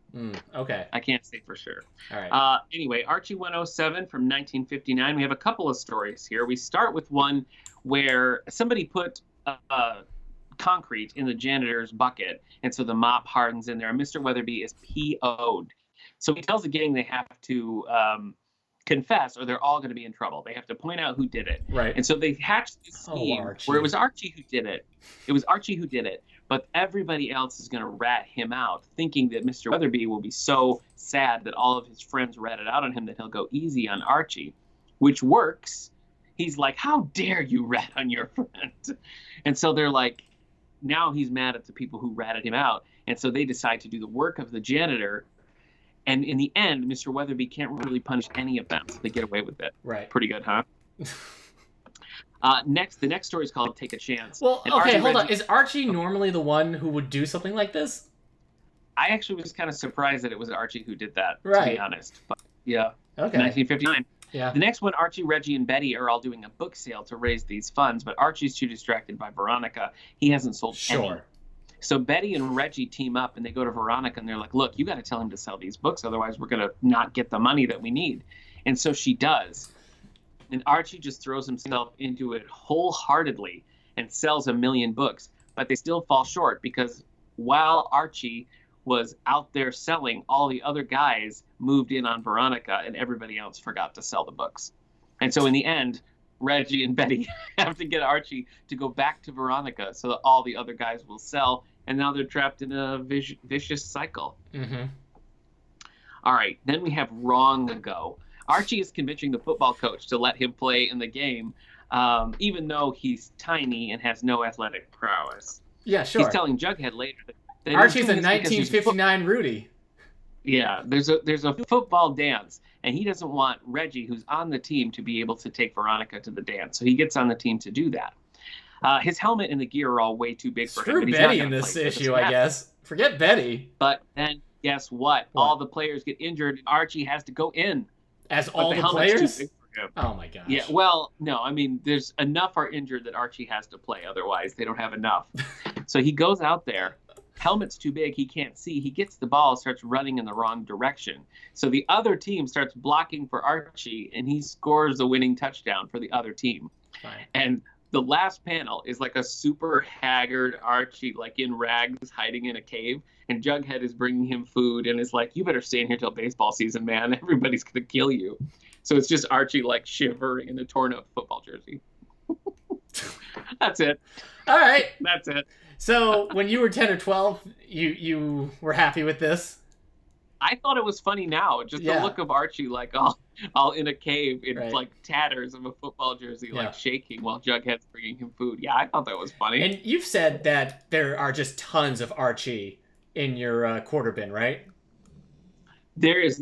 Speaker 2: Okay.
Speaker 1: I can't say for sure.
Speaker 2: All right.
Speaker 1: Anyway, Archie 107 from 1959. We have a couple of stories here. We start with one where somebody put concrete in the janitor's bucket, and so the mop hardens in there, and Mr. Weatherby is PO'd. So he tells the gang they have to confess or they're all going to be in trouble. They have to point out who did it.
Speaker 2: Right.
Speaker 1: And so they hatched this scheme where it was Archie who did it. It was Archie who did it, but everybody else is going to rat him out, thinking that Mr. Weatherby will be so sad that all of his friends ratted out on him that he'll go easy on Archie, which works. He's like, how dare you rat on your friend? And so they're like, now he's mad at the people who ratted him out. And so they decide to do the work of the janitor. And in the end, Mr. Weatherby can't really punish any of them, so they get away with it.
Speaker 2: Right.
Speaker 1: Pretty good, huh? The next story is called Take a Chance.
Speaker 2: Well, okay, hold on. Is Archie normally the one who would do something like this?
Speaker 1: I actually was kind of surprised that it was Archie who did that, to be honest. But yeah.
Speaker 2: Okay.
Speaker 1: 1959.
Speaker 2: Yeah.
Speaker 1: The next one, Archie, Reggie, and Betty are all doing a book sale to raise these funds, but Archie's too distracted by Veronica. He hasn't sold any. So Betty and Reggie team up, and they go to Veronica, and they're like, look, you got to tell him to sell these books, otherwise we're going to not get the money that we need. And so she does. And Archie just throws himself into it wholeheartedly and sells 1 million books. But they still fall short because while Archie was out there selling, all the other guys moved in on Veronica, and everybody else forgot to sell the books. And so in the end, Reggie and Betty have to get Archie to go back to Veronica so that all the other guys will sell, and now they're trapped in a vicious cycle.
Speaker 2: Mm-hmm.
Speaker 1: All right, then we have Wrong Ago. Archie is convincing the football coach to let him play in the game, even though he's tiny and has no athletic prowess.
Speaker 2: Yeah, sure.
Speaker 1: He's telling Jughead later that
Speaker 2: Archie's a 1959 Rudy.
Speaker 1: Yeah, there's a football dance, and he doesn't want Reggie, who's on the team, to be able to take Veronica to the dance. So he gets on the team to do that. His helmet and the gear are all way too big for him.
Speaker 2: Screw Betty in this issue, I guess. Forget Betty.
Speaker 1: But then, guess what? All the players get injured, and Archie has to go in.
Speaker 2: As all the players? Oh, my gosh.
Speaker 1: Yeah, well, no, I mean, there's enough are injured that Archie has to play. Otherwise, they don't have enough. So he goes out there. Helmet's too big. He can't see. He gets the ball, starts running in the wrong direction. So the other team starts blocking for Archie, and he scores the winning touchdown for the other team.
Speaker 2: Fine.
Speaker 1: And the last panel is like a super haggard Archie, like in rags, hiding in a cave. And Jughead is bringing him food and is like, you better stay in here till baseball season, man. Everybody's going to kill you. So it's just Archie like shivering in a torn up football jersey. That's it.
Speaker 2: All right.
Speaker 1: That's it.
Speaker 2: So when you were 10 or 12, you were happy with this?
Speaker 1: I thought it was funny now. Just the look of Archie like all in a cave in like tatters of a football jersey, like shaking while Jughead's bringing him food. Yeah, I thought that was funny.
Speaker 2: And you've said that there are just tons of Archie in your quarter bin, right?
Speaker 1: There's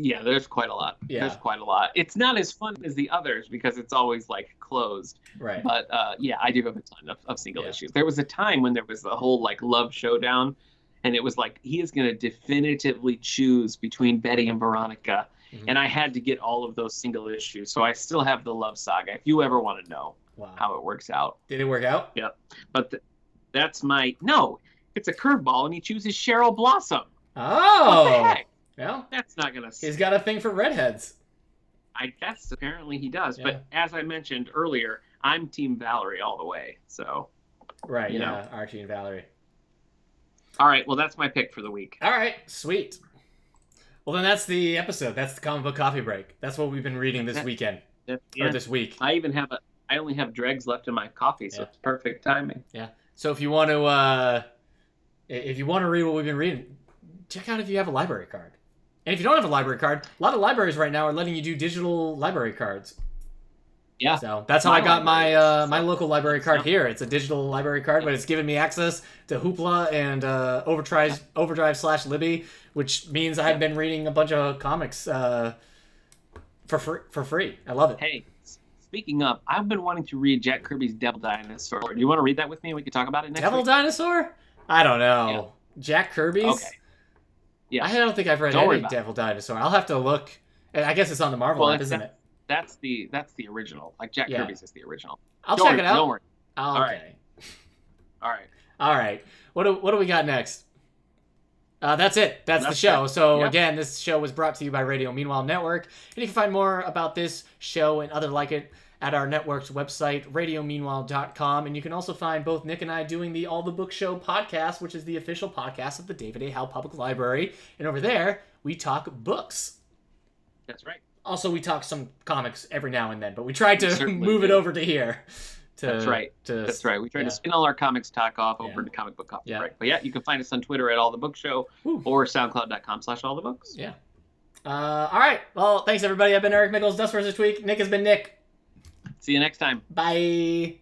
Speaker 1: quite a lot. Yeah. There's quite a lot. It's not as fun as the others because it's always like closed.
Speaker 2: Right.
Speaker 1: But I do have a ton of single issues. There was a time when there was the whole like love showdown, and it was like he is going to definitively choose between Betty and Veronica, and I had to get all of those single issues. So I still have the love saga. If you ever want to know how it works out.
Speaker 2: Did it work out?
Speaker 1: Yep. But that's no. It's a curveball, and he chooses Cheryl Blossom.
Speaker 2: Oh.
Speaker 1: What the heck?
Speaker 2: Well,
Speaker 1: that's not gonna.
Speaker 2: He's got a thing for redheads.
Speaker 1: I guess apparently he does, but as I mentioned earlier, I'm Team Valerie all the way. So,
Speaker 2: right, you know, Archie and Valerie.
Speaker 1: All right, well that's my pick for the week.
Speaker 2: All right, sweet. Well, then that's the episode. That's the comic book coffee break. That's what we've been reading this weekend or this week.
Speaker 1: I only have dregs left in my coffee, so it's perfect timing.
Speaker 2: Yeah. So if you want to read what we've been reading, check out if you have a library card. And if you don't have a library card, a lot of libraries right now are letting you do digital library cards.
Speaker 1: Yeah.
Speaker 2: So that's how I got my local library card here. It's a digital library card, but it's giving me access to Hoopla and Overdrive/Libby, which means I've been reading a bunch of comics for free. I love it.
Speaker 1: Hey, speaking of, I've been wanting to read Jack Kirby's Devil Dinosaur. Do you want to read that with me? We can talk about it next
Speaker 2: Devil
Speaker 1: week.
Speaker 2: Dinosaur? I don't know. Yeah. Jack Kirby's?
Speaker 1: Okay. Yeah.
Speaker 2: I don't think I've read any Devil Dinosaur. I'll have to look. I guess it's on the Marvel app, isn't it?
Speaker 1: That's the original. Like Jack Kirby's is the original.
Speaker 2: I'll check it out.
Speaker 1: Don't worry.
Speaker 2: Oh, okay.
Speaker 1: All right.
Speaker 2: What do we got next? That's it. That's the show. So again, this show was brought to you by Radio Meanwhile Network, and you can find more about this show and other like it at our network's website, radiomeanwhile.com. And you can also find both Nick and I doing the All the Book Show podcast, which is the official podcast of the David A. Howe Public Library. And over there, we talk books.
Speaker 1: That's right.
Speaker 2: Also, we talk some comics every now and then, but we tried to move it over to here.
Speaker 1: That's right. We tried to spin all our comics talk off over to Comic Book Coffee Break. But you can find us on Twitter at All the Book Show or SoundCloud.com/AllTheBooks.
Speaker 2: Yeah. All right. Well, thanks everybody. I've been Eric Mickles. Dust vs. Tweak. Nick has been Nick.
Speaker 1: See you next time.
Speaker 2: Bye.